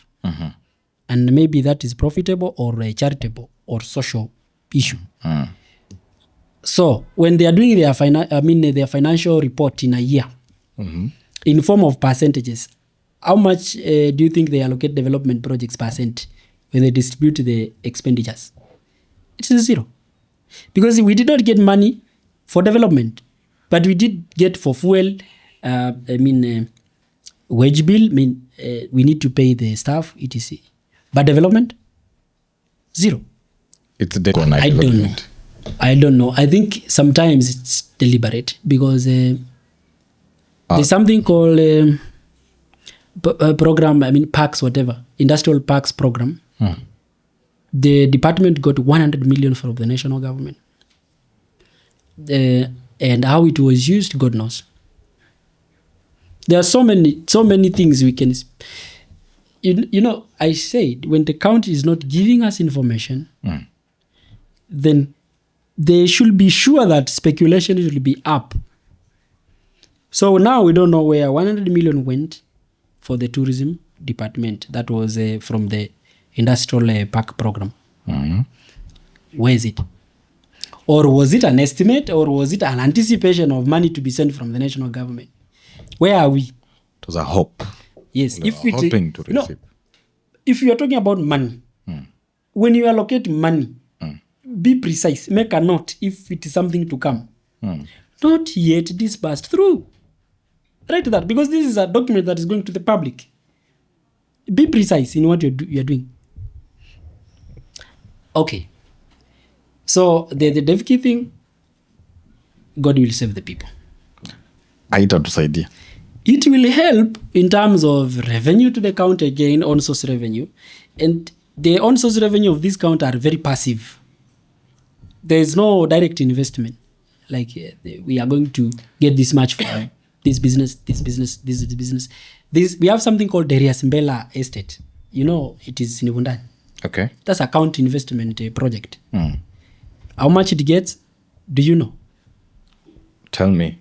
And maybe that is profitable or charitable or social issue. So when they are doing their financial report in a year, in form of percentages, how much do you think they allocate development projects percent when they distribute the expenditures? It's 0. Because we did not get money for development, but we did get for fuel, wage bill, we need to pay the staff, etc. But development, 0. It's development. I don't know. I think sometimes it's deliberate because there's something called program, parks, whatever, industrial parks program. The department got 100 million from the national government. And how it was used, God knows. There are so many things we can... I said, when the county is not giving us information, then they should be sure that speculation will be up. So now we don't know where 100 million went for the tourism department. That was from the industrial park program. Where is it? Or was it an estimate, or was it an anticipation of money to be sent from the national government? Where are we? It was a hope. Yes. We were hoping to receive. If you are talking about money, when you allocate money, be precise. Make a note if it is something to come. Not yet disbursed through. Write that, because this is a document that is going to the public. Be precise in what you're doing. Okay. So the DevKey thing, God will save the people. Haitatusaidia. It will help in terms of revenue to the county, again, on-source revenue. And the on-source revenue of this county are very passive. There is no direct investment. Like we are going to get this much for this business. We have something called Darius Mbela Estate. It is in Uganda. Okay. That's a county investment project. How much it gets, do you know? Tell me.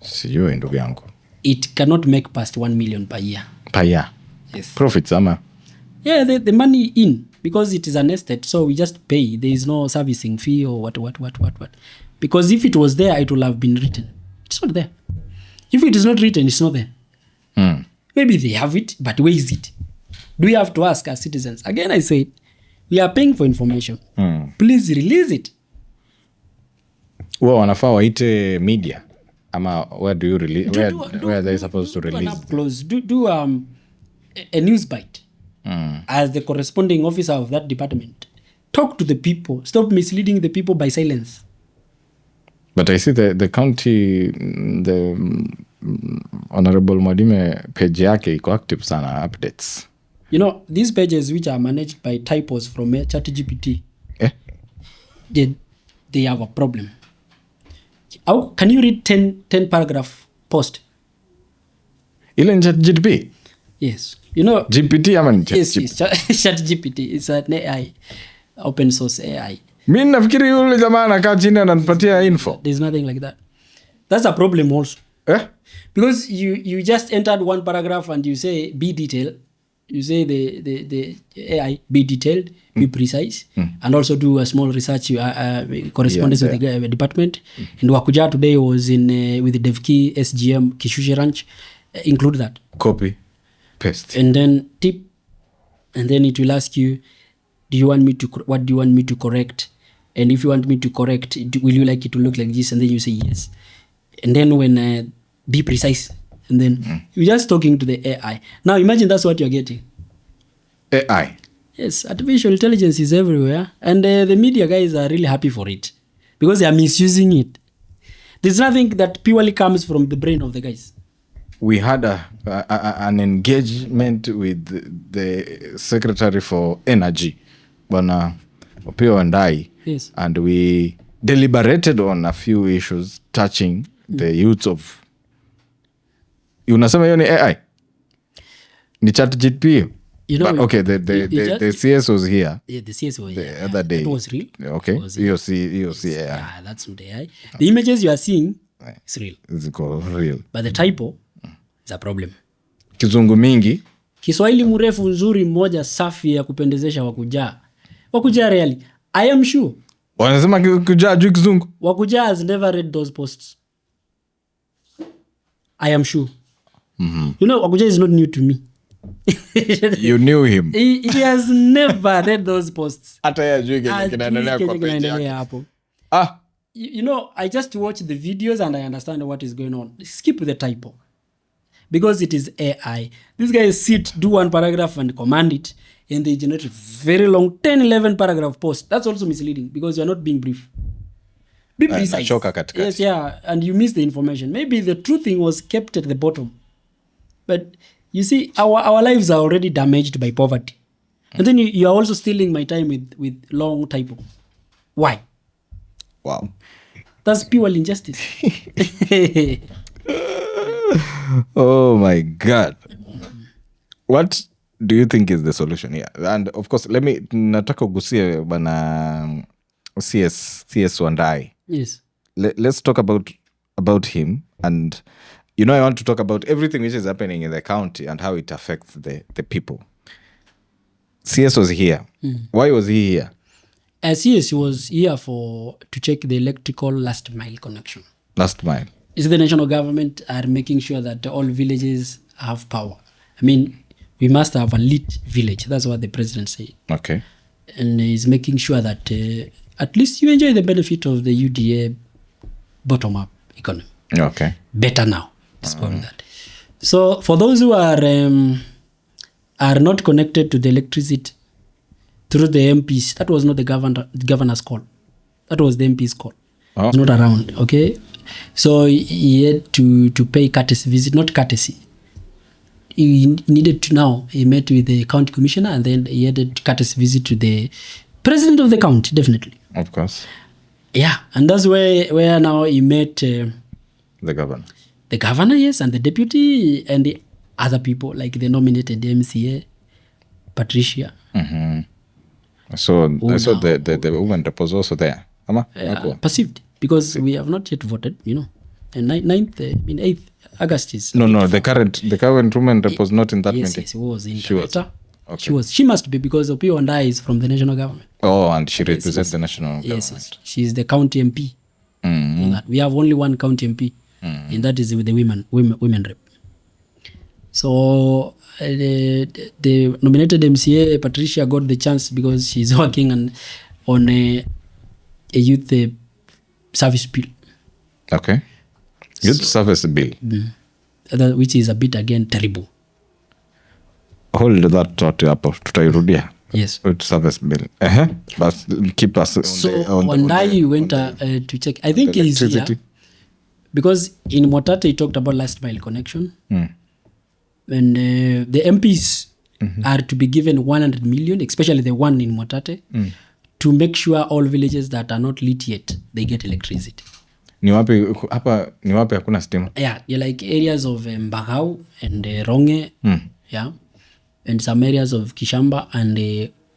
Sijui ndugu yangu. It cannot make past 1 million per year. Per year? Yes. Profits, ama? Yeah, the money in, because it is an estate, so we just pay. There is no servicing fee or what. Because if it was there, it will have been written. It's not there. If it is not written, it's not there. Maybe they have it, but where is it? Do we have to ask as citizens? Again, I say, we are paying for information. Please release it. Well, wanafaa waite media. Ama where do you release? Where are they supposed to release? An up close. Do a news bite. As the corresponding officer of that department. Talk to the people. Stop misleading the people by silence. But I see the county, the Honorable Mwadime page yake iko active sana, updates. These pages which are managed by typos from ChatGPT, they have a problem. How can you read 10 paragraph post? Ile ni ChatGPT? Yes. GPT ama ni ChatGPT? Yes, ChatGPT. It's an AI, open source AI. Mimi nafikiri yule jamaa anakaa chini ananipatia info. There's nothing like that. That's a problem also. Because you just entered one paragraph and you say be detailed. You say the AI be detailed, be precise, and also do a small research correspondence with the department. And Wakuja today was in with the DevKey SGM Kishushe Ranch. Include that. Copy, paste, and then tip, and then it will ask you, what do you want me to correct? And if you want me to correct, will you like it to look like this? And then you say yes. And then when be precise. And then you're just talking to the AI. Now imagine that's what you're getting. AI. Yes, artificial intelligence is everywhere. And the media guys are really happy for it. Because they are misusing it. There's nothing that purely comes from the brain of the guys. We had an engagement with the Secretary for Energy, Bwana Opio Wandai. Yes. And we deliberated on a few issues touching the youth of... Unasema hiyo ni AI? Ni ChatGPT hiyo? But okay, the CS was here. Yeah, the CS was here. The other day. It was real. Okay. Hiyo si AI. Yeah, that's not AI. The images you are seeing is real. It's real. But the typo is a problem. Kizungu mingi. Kiswahili mrefu nzuri mmoja safi ya kupendezesha Wakuja. Wakuja really. I am sure. Wanasema Kuja juu Kizungu. Wakuja has never read those posts. I am sure. Wakuja is not new to me. You knew him. He has never read those posts. Hata ya juu kinaendelea kwa page yake. I just watch the videos and I understand what is going on. Skip the typo. Because it is AI. These guys do one paragraph and command it, and they generate very long 10-11 paragraph post. That's also misleading because you're not being brief. Be precise. Yes, yeah, and you miss the information. Maybe the true thing was kept at the bottom. But you see, our lives are already damaged by poverty. And then you are also stealing my time with long typo. Why? Wow. That's pure injustice. Oh my God. What do you think is the solution here? And of course, nataka ugusie bana CS Wandai. Yes. Let's talk about him, and I want to talk about everything which is happening in the county and how it affects the people. CS was here. Why was he here? CS was here to check the electrical last mile connection. Last mile. Is the national government are making sure that all villages have power. I mean, we must have a lit village. That's what the president said. Okay. And he's making sure that at least you enjoy the benefit of the UDA bottom-up economy. Okay. Better now. Let's call that. So for those who are not connected to the electricity through the MPs, that was not the governor's call. That was the MP's call. Oh. It's not around, okay? So he had to pay courtesy visit, not courtesy. He needed to now, he met with the county commissioner and then he had a courtesy visit to the president of the county, definitely. Of course. Yeah, and that's where now he met the governor. The governor, yes, and the deputy and the other people, like the nominated MCA, Patricia. Mm-hmm. So I saw the woman that was also there. Perceived, because we have not yet voted, And 8th August is... No, the current woman that was not in that meeting. Yes, was in She was. Okay. She must be, because Opio and I is from the national government. Oh, and she represents the national government. Yes. She's the county MP. Mm-hmm. We have only one county MP, and that is with the women rep. So the nominated MCA, Patricia, got the chance because she's working on a youth service bill. Okay. Youth service bill. Which is a bit, again, terrible. Hold that thought hapo, tutairudia. Yes. Youth service bill. But keep us on that. You went to check. I think he's here. Because in Mwatate, he talked about last mile connection. And the MPs are to be given 100 million, especially the one in Mwatate, to make sure all villages that are not lit yet, they get electricity. Ni wapi hakuna stima? Yeah, like areas of Mbagau and Ronge, yeah, and some areas of Kishamba and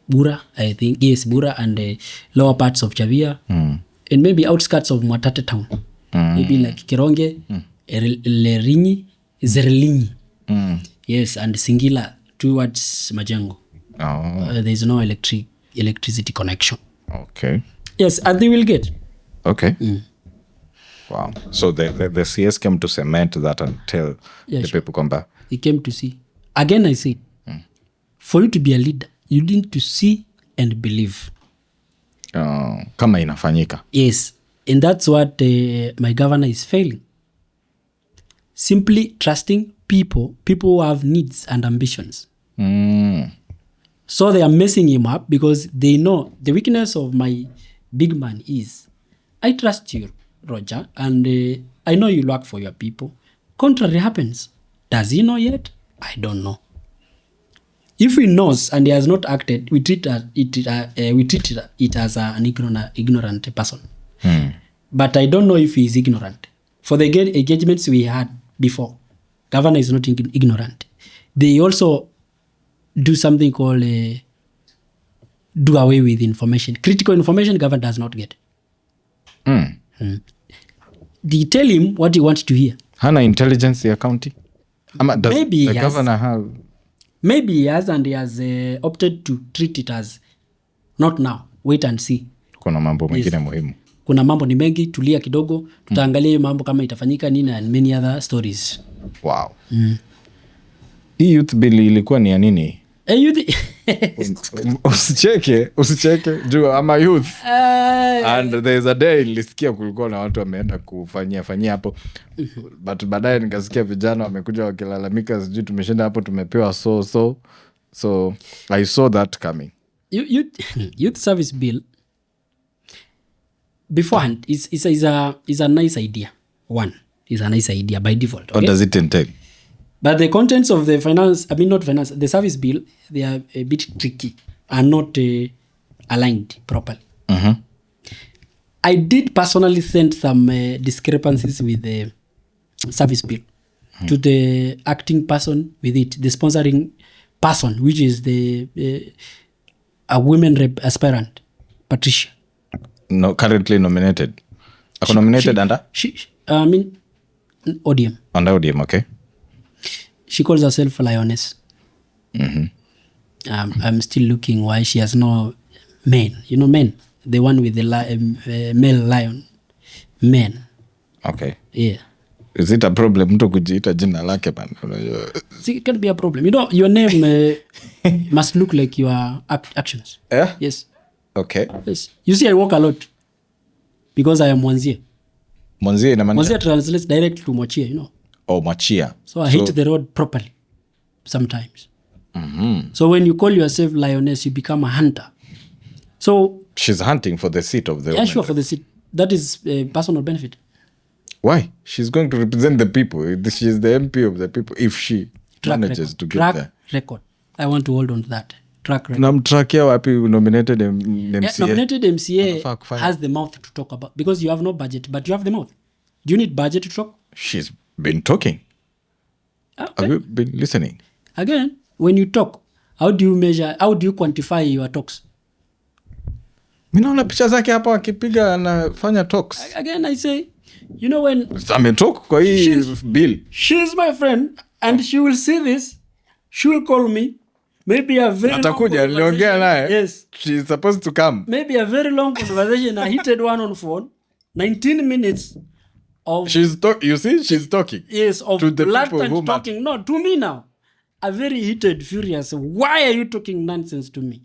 Bura, I think. Yes, Bura and lower parts of Chavia, and maybe outskirts of Mwatate town. Maybe like Kironge, Lerinyi, Zerelinyi. Yes, and Singila towards Majengo. There is no electricity connection. Okay. Yes, and they will get. Okay. Wow. So the CS came to cement that and tell the people come back. He came to see. Again, I say, for you to be a leader, you need to see and believe. Kama inafanyika. Yes. And that's what my governor is failing. Simply trusting people who have needs and ambitions. So they are messing him up because they know the weakness of my big man is, I trust you, Roger, and I know you work for your people. Contrary happens. Does he know yet? I don't know. If he knows and he has not acted, we treat it as an ignorant person. But I don't know if he is ignorant. For the engagements we had before, governor is not ignorant. They also do something called do away with information. Critical information government does not get. They tell him what he wants to hear. Hana intelligence ya county? Does maybe the governor have? Maybe he has, and he has opted to treat it as not now, wait and see. Kuna mambo mengine muhimu. Kuna mambo ni mengi, tulia kidogo, tutaangalia mambo kama itafanyika nini and many other stories. Wow. Hii youth bill ilikuwa ni ya nini? Usicheke juu ama youth. And there is a day nilisikia kulikuwa na watu wameenda kufanyia hapo. But baadaye nikasikia vijana wamekuja wakilalamika, sijui tumeshinda hapo tumepewa so I saw that coming. Youth service bill beforehand is a nice idea. One is a nice idea by default. Okay? What does it entail? But the contents of the the service bill, they are a bit tricky and not aligned properly. I did personally send some discrepancies with the service bill to the acting person with it, the sponsoring person, which is a women rep aspirant, Patricia. No, currently nominated. Ako nominated under? ODM. Under ODM, okay. She calls herself a lioness. I'm still looking why she has no men. You know, men. The one with the male lion. Men. Okay. Yeah. Is it a problem mtu kujiita jina lake bana? See, it can be a problem. You know, your name must look like your actions. Yeah? Yes. Okay. Yes. You see, I walk a lot because I am Mwanzia. Mwanzia ina maana? Mwanzia translates direct to Mwachia, you know. Oh, Machia. So I hit the road properly sometimes. So when you call yourself lioness, you become a hunter. So She's hunting for the seat of the woman. sure, for the seat. That is a personal benefit. Why? She's going to represent the people. She's the MP of the people if she manages to get there. Record. I want to hold on to that. Track record. Namtrakia wapi nominated MCA? Yeah, nominated MCA Anafaa kufanya. has the mouth to talk about, because you have no budget, but you have the mouth. Do you need budget to talk? She's been talking. Okay. Have you been listening? Again, when you talk, how do you measure, how do you quantify your talks? Mimi naona picha zake hapa akipiga anafanya talks. Again, I say, you know, when Ametalk kwa hii bill. she's my friend and she will see this, she will call me, maybe a very long Atakuja niongea naye. Yes. She's supposed to come. Maybe a very long conversation, a heated one on phone, 19 minutes of You see, she's talking. yes, of to the people blatant who matter. talking. No, to me now. A very heated, furious. Why are you talking nonsense to me?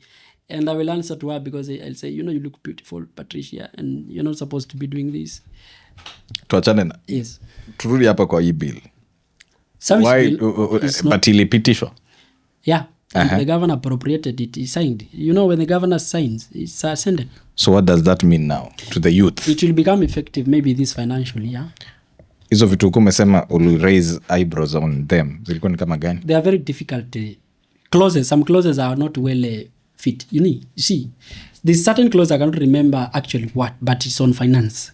And I will answer to her because I'll say, you know, you look beautiful, Patricia, and you're not supposed to be doing this. Tuachane na. Yes. Turudi hapa kwa hii bill. Service Why bill is not, but ilipitishwa? yeah. The governor appropriated it. He signed. You know, when the governor signs, it's ascended. So what does that mean now to the youth? It will become effective maybe this financial year. Hizo vitu umesema will raise eyebrows on them. Zilikuwa ni kama gani? They are very difficult clauses. Some clauses are not well fit. You see, there's certain clause I cannot remember actually what, but it's on finance.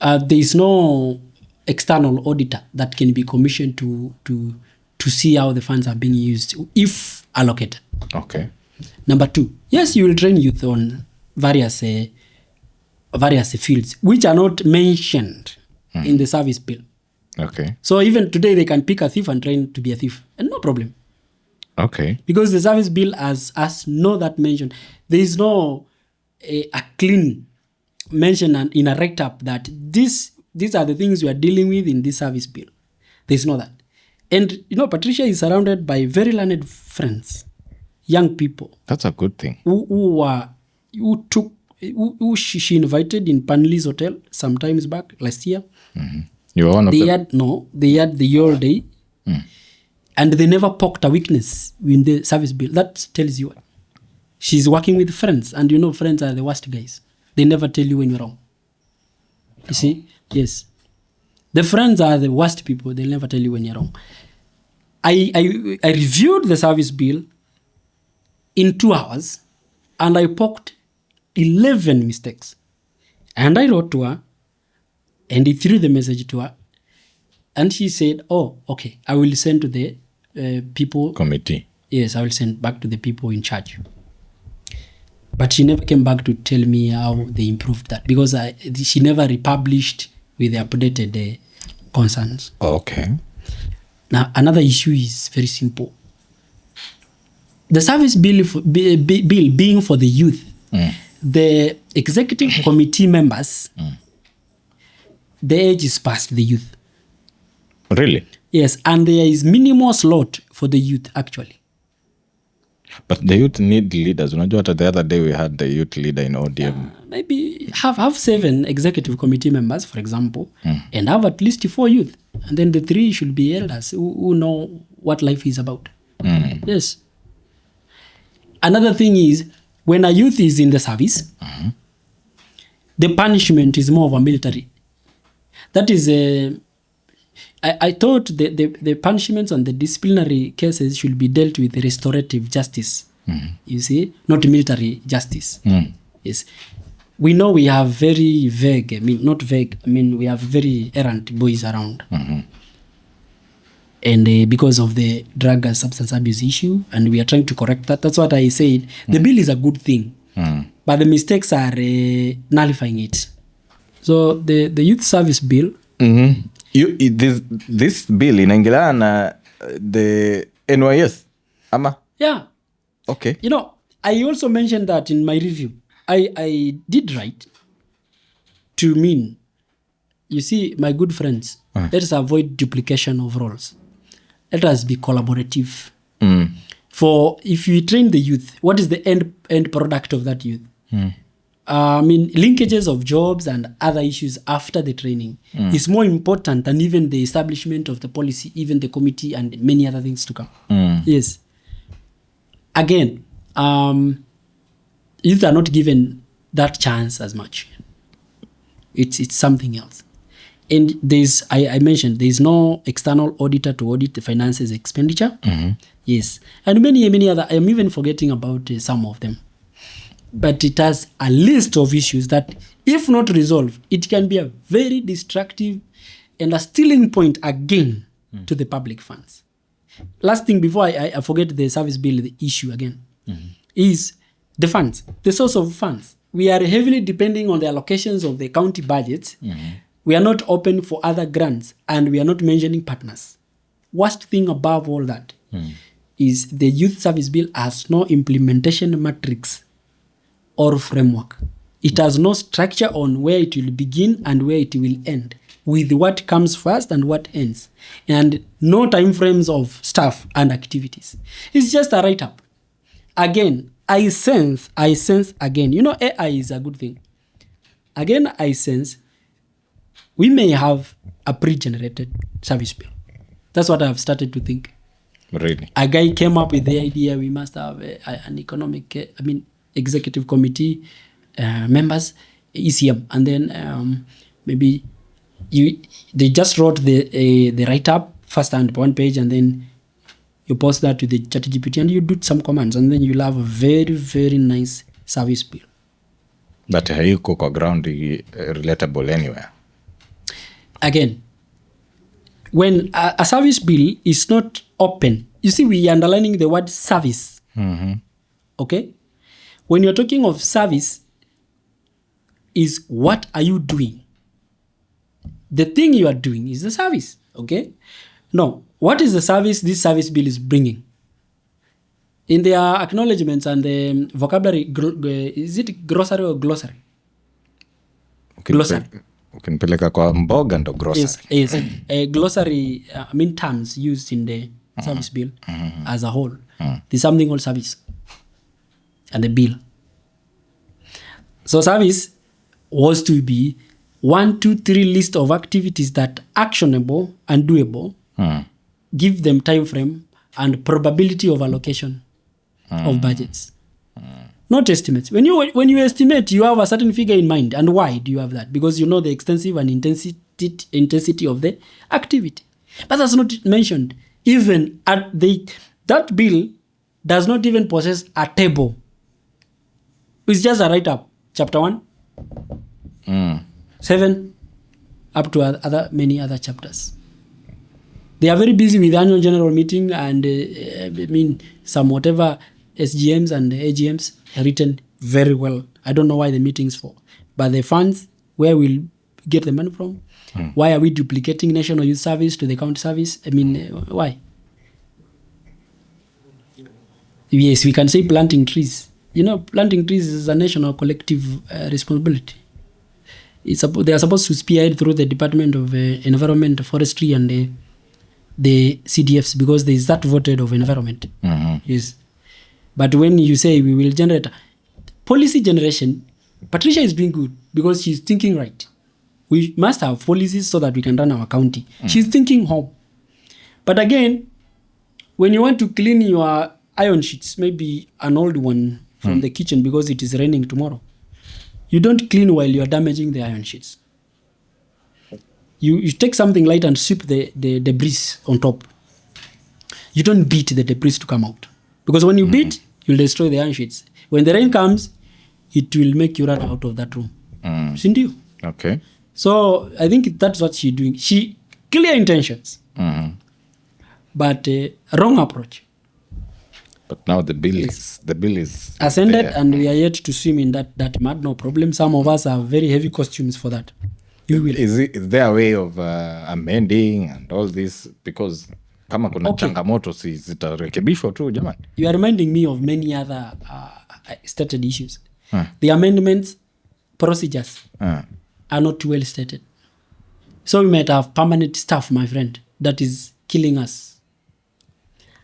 There is no external auditor that can be commissioned to see how the funds are being used if allocated. Okay. Number 2, yes, you will train youth on various fields which are not mentioned in the service bill. Okay. So even today they can pick a thief and train to be a thief, and no problem. Okay. Because the service bill has no that mention. There is no a clean mention and in a write-up that these are the things we are dealing with in this service bill. There is no that. And, you know, Patricia is surrounded by very learned friends, young people. That's a good thing. Who she invited in Panley's Hotel sometimes back last year. You were one of them? They had the whole day. And they never poked a weakness in the service bill. That tells you what. She's working with friends. And you know, friends are the worst guys. They never tell you when you're wrong. You see? Yes. The friends are the worst people. They'll never tell you when you're wrong. I reviewed the service bill in 2 hours. And I poked 11 mistakes. And I wrote to her. And he threw the message to her. And she said, oh, okay, I will send to the people. Committee. Yes, I will send back to the people in charge. But she never came back to tell me how they improved that, because she never republished with the updated concerns. Okay. Now, another issue is very simple. The service bill being for the youth, the executive committee members, the age is past the youth. Really? Yes, and there is minimal slot for the youth actually. But the youth need leaders. Unajua hata the other day we had the youth leader in ODM. Maybe have 7 executive committee members, for example, and have at least 4 youth. And then the 3 should be elders who know what life is about. Yes. Another thing is, when a youth is in the service, the punishment is more of a military. That is I thought the punishments and the disciplinary cases should be dealt with restorative justice. You see, not military justice. Yes, we know we have very vague. We have very errant boys around, and because of the drug and substance abuse issue, and we are trying to correct that. That's what I said. The bill is a good thing. but the mistakes are nullifying it. So the youth service bill. This bill inaingilana na the NYS ama? Yeah. Okay. You know, I also mentioned that in my review. I did write to mean, you see, my good friends, let us avoid duplication of roles. Let us be collaborative. For if you train the youth, what is the end product of that youth? I mean, linkages of jobs and other issues after the training is more important than even the establishment of the policy, even the committee and many other things to come. Yes. Again, youth are not given that chance as much. It's something else. And I mentioned, there's no external auditor to audit the finances expenditure. Yes. And many other, I'm even forgetting about some of them. But it has a list of issues that, if not resolved, it can be a very destructive and a stealing point again to the public funds. Last thing before I forget the service bill, the issue again, is the funds, the source of funds. We are heavily depending on the allocations of the county budgets. We are not open for other grants, and we are not mentioning partners. Worst thing above all that is the youth service bill has no implementation matrix or framework. It has no structure on where it will begin and where it will end, with what comes first and what ends, and no time frames of staff and activities. It's just a write-up. Again, I sense again, you know, AI is a good thing. Again, I sense we may have a pre-generated service bill. That's what I've started to think. Really? A guy came up with the idea we must have an economic, executive committee members, ECM, and then maybe they just wrote the write-up first and one page, and then you post that to the ChatGPT and you do some commands, and then you'll have a very, very nice service bill. But hayuko kwa ground relatable anywhere. Again, when a service bill is not open, you see, we are underlining the word service. Okay? When you're talking of service, is what are you doing? The thing you are doing is the service. Okay? No. What is the service this service bill is bringing? In their acknowledgements and the vocabulary, is it grocery or glossary? Glossary. Ukinipeleka kwa mboga ndo grocery. Yes. Glossary, terms used in the service bill as a whole. There's something called service and the bill. So service was to be 1, 2, 3 list of activities that actionable and doable, give them time frame and probability of allocation of budgets. Not estimates. When you estimate, you have a certain figure in mind. And why do you have that? Because you know the extensive and intensity of the activity. But that's not mentioned. Even at that bill does not even possess a table. It's just a write-up. Chapter 1, 7, up to many other chapters. They are very busy with annual general meeting and some whatever SGMs and AGMs written very well. I don't know why the meeting's for. But the funds, where we'll get the money from? Why are we duplicating National Youth Service to the county service? Why? Yes, we can say planting trees. You know, planting trees is a national collective responsibility. They are supposed to spearhead through the Department of Environment, Forestry, and the CDFs, because there is that voted of environment. Yes. But when you say we will generate policy generation, Patricia is doing good because she's thinking right. We must have policies so that we can run our county. She's thinking home. But again, when you want to clean your iron sheets, maybe an old one from the kitchen because it is raining tomorrow, you don't clean while you are damaging the iron sheets. You take something light and sweep the debris on top. You don't beat the debris to come out. Because when you beat, you'll destroy the iron sheets. When the rain comes, it will make you run out of that room. Cindy? Okay. So I think that's what she's doing. She clear intentions, but wrong approach. But now the bill is ascended, there. and we are yet to swim in that mud. No problem. Some of us have very heavy costumes for that. You will. Is there a way of amending and all this? Because kama kuna changamoto si zitarekebishwa tu jamani. You are reminding me of many other stated issues. The amendments procedures are not well stated. So we might have permanent staff, my friend, that is killing us.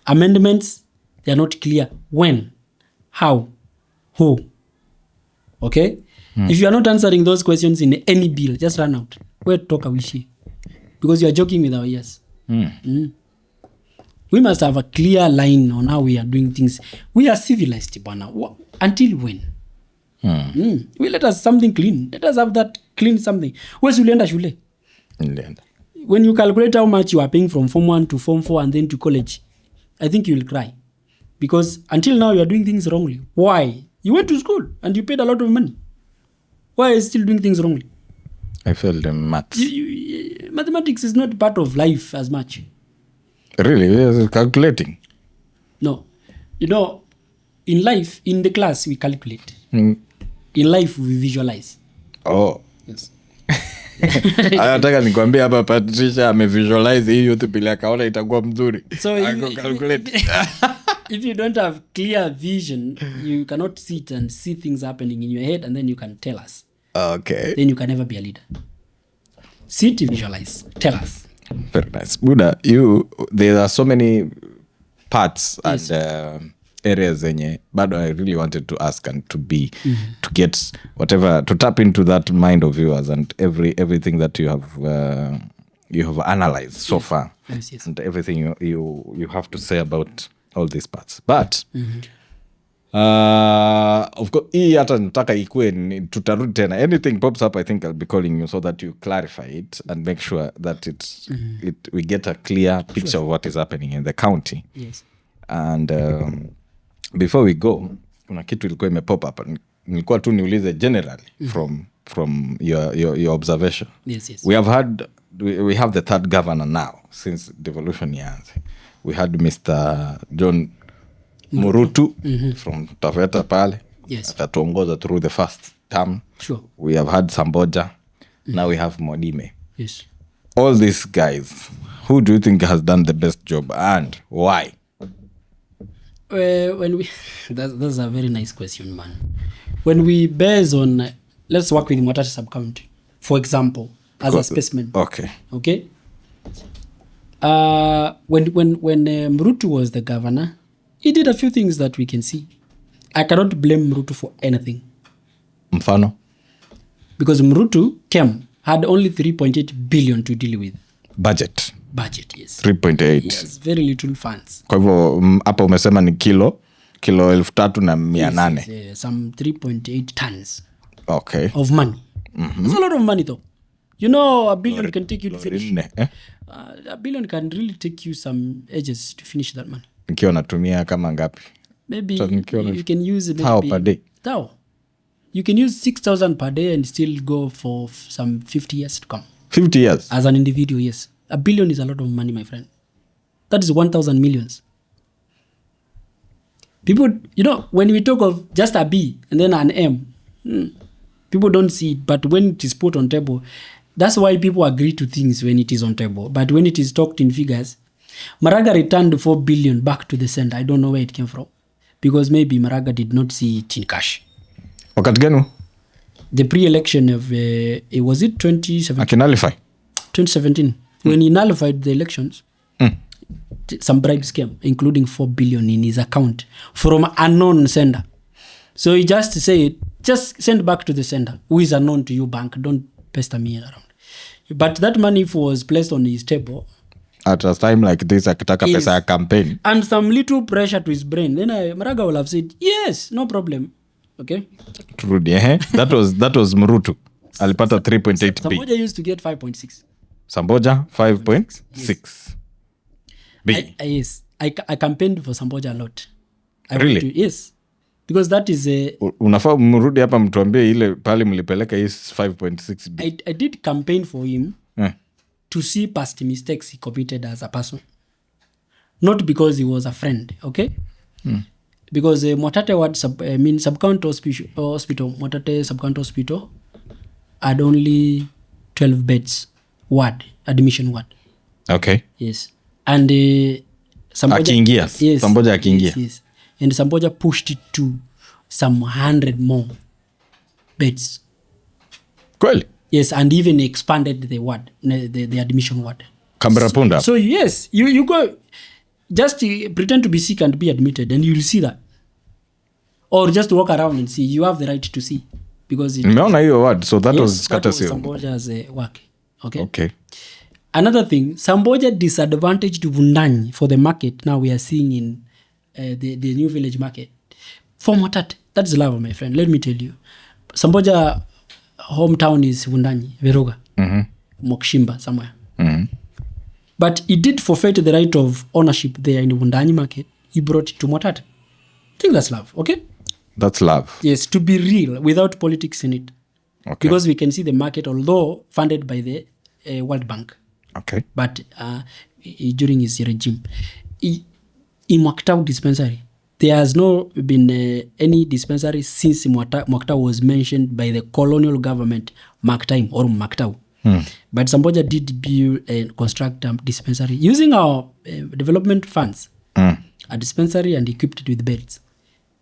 Amendments, they are not clear. When, how, who. Okay? If you are not answering those questions in any bill, just run out. Where talk are we here? Because you are joking with our ears. We must have a clear line on how we are doing things. We are civilized, Bwana. Until when? We let us something clean. Let us have that clean something. Where's ulienda shule? When you calculate how much you are paying from Form 1 to Form 4 and then to college, I think you will cry. Because until now you are doing things wrongly. Why? You went to school and you paid a lot of money. Why are you still doing things wrongly? I failed in maths. Mathematics is not part of life as much. Really? You're calculating? No. You know, in life, in the class, we calculate. In life, we visualize. Oh. Yes. Nataka nikwambia hapa Patricia amevisualize hii yote bila kaona itakuwa mzuri. So if you don't have clear vision, you cannot sit and see things happening in your head and then you can tell us. Okay. Then you can never be a leader. Sit, visualize, tell us. Very nice. Buddha, there are so many parts and areas but I really wanted to ask and to get whatever, to tap into that mind of yours and everything that you have analyzed so far. Yes. And everything you have to say about all these parts. But of course, hii hata nataka ikue tutarudi tena. Anything pops up, I think I'll be calling you so that you clarify it and make sure that we get a clear picture of what is happening in the county. Yes. And before we go, kuna kitu ilikuwa imepop up. Nilikuwa tu niulize generally from your observation. Yes. We have the third governor now since devolution ianze. We had Mr. John Murutu from Taveta pale. Yes. Atatuongoza through the first term. Sure. We have had Samboja. Now we have Modime. Yes. All these guys, who do you think has done the best job and why? When we that's a very nice question, man. When we base on, let's work with Mwatate sub-county, for example, as a specimen. Okay. When Mrutu was the governor, he did a few things that we can see. I cannot blame Mrutu for anything. Mfano? Because Mrutu had only 3.8 billion to deal with. Budget, yes. 3.8. Yes, very little funds. Kwa hivyo hapa umesema ni kilo 3,800. Yes, some 3.8 tons of money. That's a lot of money though. You know, a billion can take you to finish. A billion can really take you some ages to finish that money. Nikiwa natumia kama ngapi? Maybe you can use Tao per day. You can use 6,000 per day and still go for some 50 years to come. 50 years? As an individual, yes. A billion is a lot of money, my friend. That is 1,000 millions. People, when we talk of just a B and then an M, people don't see it. But when it is put on table, that's why people agree to things when it is on table. But when it is talked in figures, Maraga returned 4 billion back to the center. I don't know where it came from. Because maybe Maraga did not see it in cash. Wakati gani? The pre-election of, was it 2017? Akinalify? 2017. When he nullified the elections, some bribes came, including 4 billion in his account from an unknown sender. So he just said, just send back to the sender, who is unknown to you, bank. Don't pester me around. But that money was placed on his table. At a time like this, akitaka pesa ya campaign. And some little pressure to his brain. Then Maraga will have said, yes, no problem. Okay? Trudy, That was Murutu. Alipata 3.8 B. Samboja used to get 5.6. Samboja 5.6 B. Yes. I campaigned for Samboja a lot. Really? Yes. Because that is a... Unafaa mrudi hapa mtuambie ile pale mlipeleka is 5.6 B. I did campaign for him to see past mistakes he committed as a person. Not because he was a friend, okay? because Mwatate ward sub-county hospital, Mwatate sub-county hospital had only 12 beds ward, admission ward. Okay. Yes. And Akiingia. Yes. Samboja akiingia. Yes. And Samboja pushed it to some 100 more beds. Kweli? Yes, and even expanded the ward, the admission ward. Kamera So yes, you go, just pretend to be sick and be admitted, and you'll see that. Or just walk around and see. You have the right to see, because Nimeona hiyo word, so that yes, was that was courtesy. Samboja's work. Okay. Okay. Another thing, Samboja disadvantaged Vundanyi for the market. Now we are seeing in the new village market. For Mwatate, that's love, my friend. Let me tell you, Samboja hometown is Vundanyi, Veruga, Mokshimba, somewhere. But he did forfeit the right of ownership there in the Vundanyi market. He brought it to Mwatate. I think that's love, okay? That's love. Yes, to be real, without politics in it. Okay. Because we can see the market, although funded by the World Bank, Okay. but during his regime. In Makwetau dispensary, there has not been any dispensary since Makwetau was mentioned by the colonial government, Maktime or Makwetau. But Samboja did build and construct a dispensary using our development funds, a dispensary, and equipped it with beds.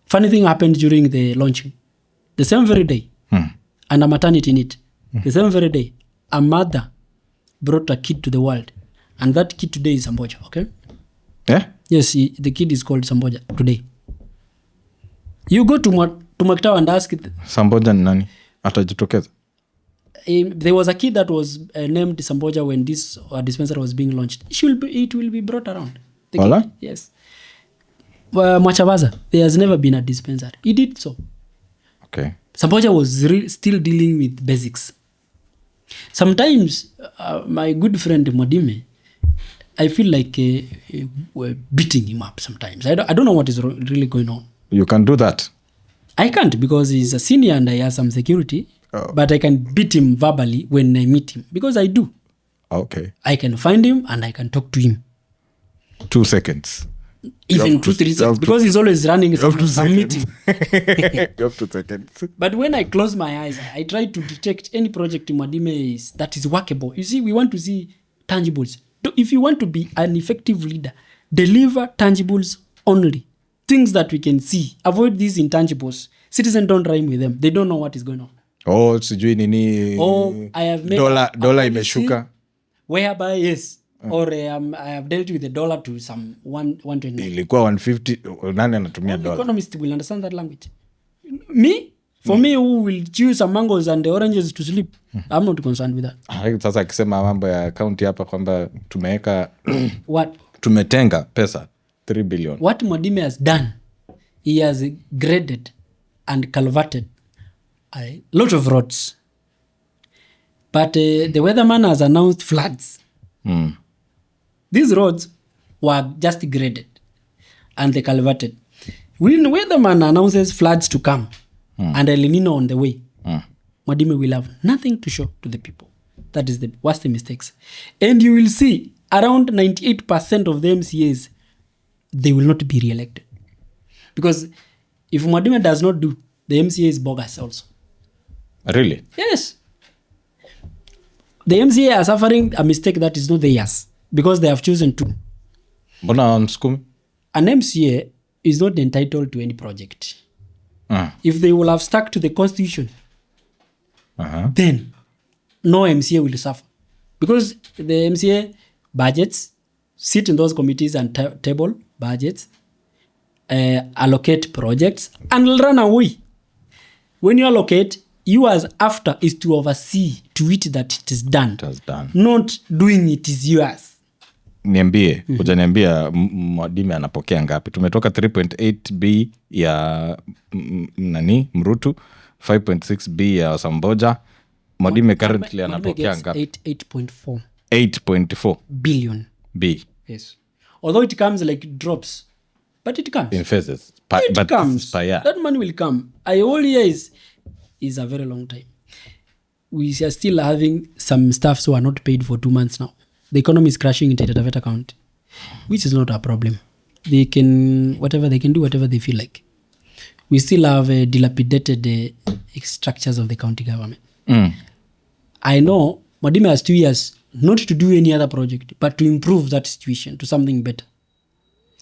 Funny thing happened during the launching. The same very day, and a maternity in it. The same very day, a mother brought a kid to the world, and that kid today is Samboja. Okay. Yeah? Yes, the kid is called Samboja today. You go to Makwetau and ask it. Samboja ni nani? Atajitokeza. There was a kid that was named Samboja when this dispensary was being launched. It will be brought around. The Voila? kid, yes. Mwachavaza, there has never been a dispensary. He did so. Okay. Samboja was still dealing with basics. Sometimes, my good friend Mwadime, I feel like we're beating him up sometimes. I don't know what is really going on. You can do that. I can't, because he's a senior and I have some security. Oh. But I can beat him verbally when I meet him, because I do. Okay. I can find him and I can talk to him. 2 seconds. Even 2-3 seconds, because he's always running some meeting. You have 2 seconds. But when I close my eyes, I try to detect any project in Mwadime that is workable. You see, we want to see tangibles. If you want to be an effective leader, deliver tangibles only. Things that we can see. Avoid these intangibles. Citizens don't rhyme with them. They don't know what is going on. Oh, sijui nini. Oh, I have made dola imeshuka. Whereby, yes. Or I have dealt with the dollar to some 120. Ilikuwa 150. Nani anatumia All dola? economists will understand that language. Me? For me, who will chew some mangoes and the oranges to sleep, I'm not concerned with that. Sasa akisema mambo ya county hapa kwamba tumeweka What? tumetenga pesa 3 billion. What Mwadime has done, he has graded and culverted a lot of roads. But the weatherman has announced floods. These roads were just graded and they culverted. When the weatherman announces floods to come and El Nino on the way, Mwadime will have nothing to show to the people. That is the worst mistakes. And you will see around 98% of the MCAs, they will not be re-elected. Because if Mwadime does not do, the MCA is bogus also. Really? Yes. The MCA are suffering a mistake that is not theirs because they have chosen to. Mbona msukumi? An MCA is not entitled to any project. If they will have stuck to the constitution, then no MCA will suffer. Because the MCA budgets, sit in those committees and table budgets, allocate projects, and will run away. When you allocate, you as after is to oversee, to it that it is done. It was done. Not doing it is yours. Niambie, hujaniambia Mwadime anapokea ngapi? Tumetoka 3.8 B ya nani? Mrutu, 5.6 B ya Samboja. Mwadime currently anapokea ngapi? 8.4 8.4 billion. B. Yes. Although it comes like drops, but it comes. In phases. It comes. Per year. That money will come. All years is a very long time. We are still having some staffs who are not paid for 2 months now. The economy is crashing in Taita Taveta County, which is not a problem. they can do whatever they feel like. We still have dilapidated structures of the county government. I know Mwadime has 2 years not to do any other project but to improve that situation to something better.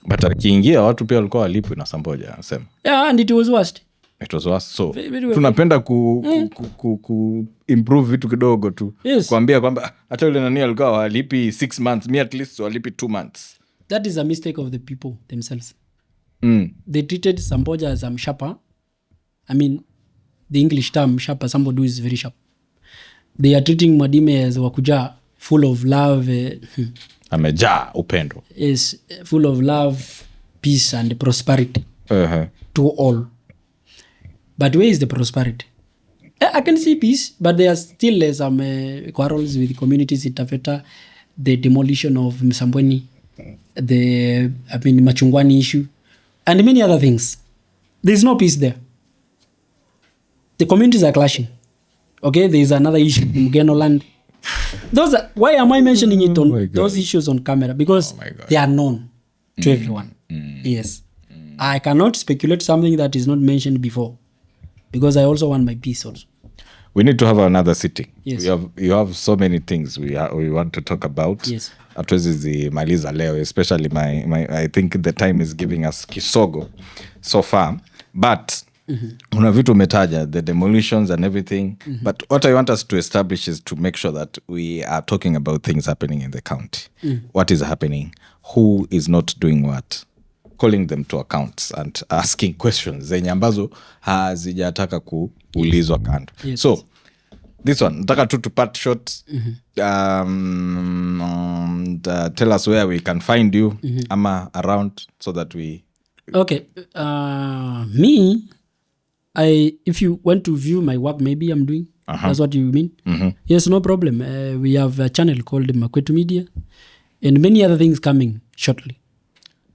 But akiingia watu pia walikuwa walipwi na Samboja anasema. Yeah, and it was worst. So tunapenda ku improve vitu kidogo tu. Yes. Kuambia kwamba hata yule nani alikuwa walipi 6 months, me at least walipi 2 months. That is a mistake of the people themselves. They treated Samboja as a mshapa. I mean, the English term mshapa, somebody who is very sharp. They are treating Mwadime as wakuja, full of love. Amejaa upendo. Is full of love, peace and prosperity to all. But where is the prosperity? I can see peace, but there are still some quarrels with communities in Taveta, the demolition of Msambweni, the Machungwani issue, and many other things. There's no peace there. The communities are clashing. Okay, there is another issue in Mugeno land. Why am I mentioning it on those issues on camera? Because they are known to everyone. Yes. I cannot speculate something that is not mentioned before, because I also want my peace also. We need to have another sitting. Yes. You have so many things we want to talk about. Yes. Atuwezi maliza leo, especially my I think the time is giving us kisogo so far. But una vitu umetaja, the demolitions and everything. But what I want us to establish is to make sure that we are talking about things happening in the county. What is happening? Who is not doing what? Calling them to accounts and asking questions zenye ambazo hazijataka kuulizwa kando. Yes. So this one, nataka tu to part short. Tell us where we can find you ama around so that we... Okay. Me, if you want to view my work, maybe I'm doing. That's what you mean? Yes, no problem. We have a channel called Makwetu Media and many other things coming shortly.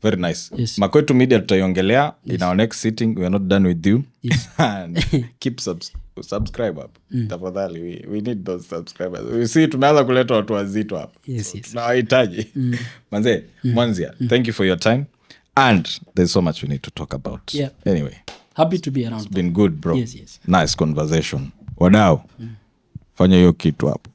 Very nice. Yes. Makwetu Media tutaiongelea in our next sitting. We are not done with you. Yes. And keep subscribe up. Tafadhali, we need those subscribers. We see tunaanza kuleta watu wazito hapa. Yes. Tunawahitaji. Manze, Mwanzia, thank you for your time. And there's so much we need to talk about. Yeah. Anyway. Happy to be around. It's been good, bro. Yes. Nice conversation. Wadau. Fanya hiyo kitu hapo.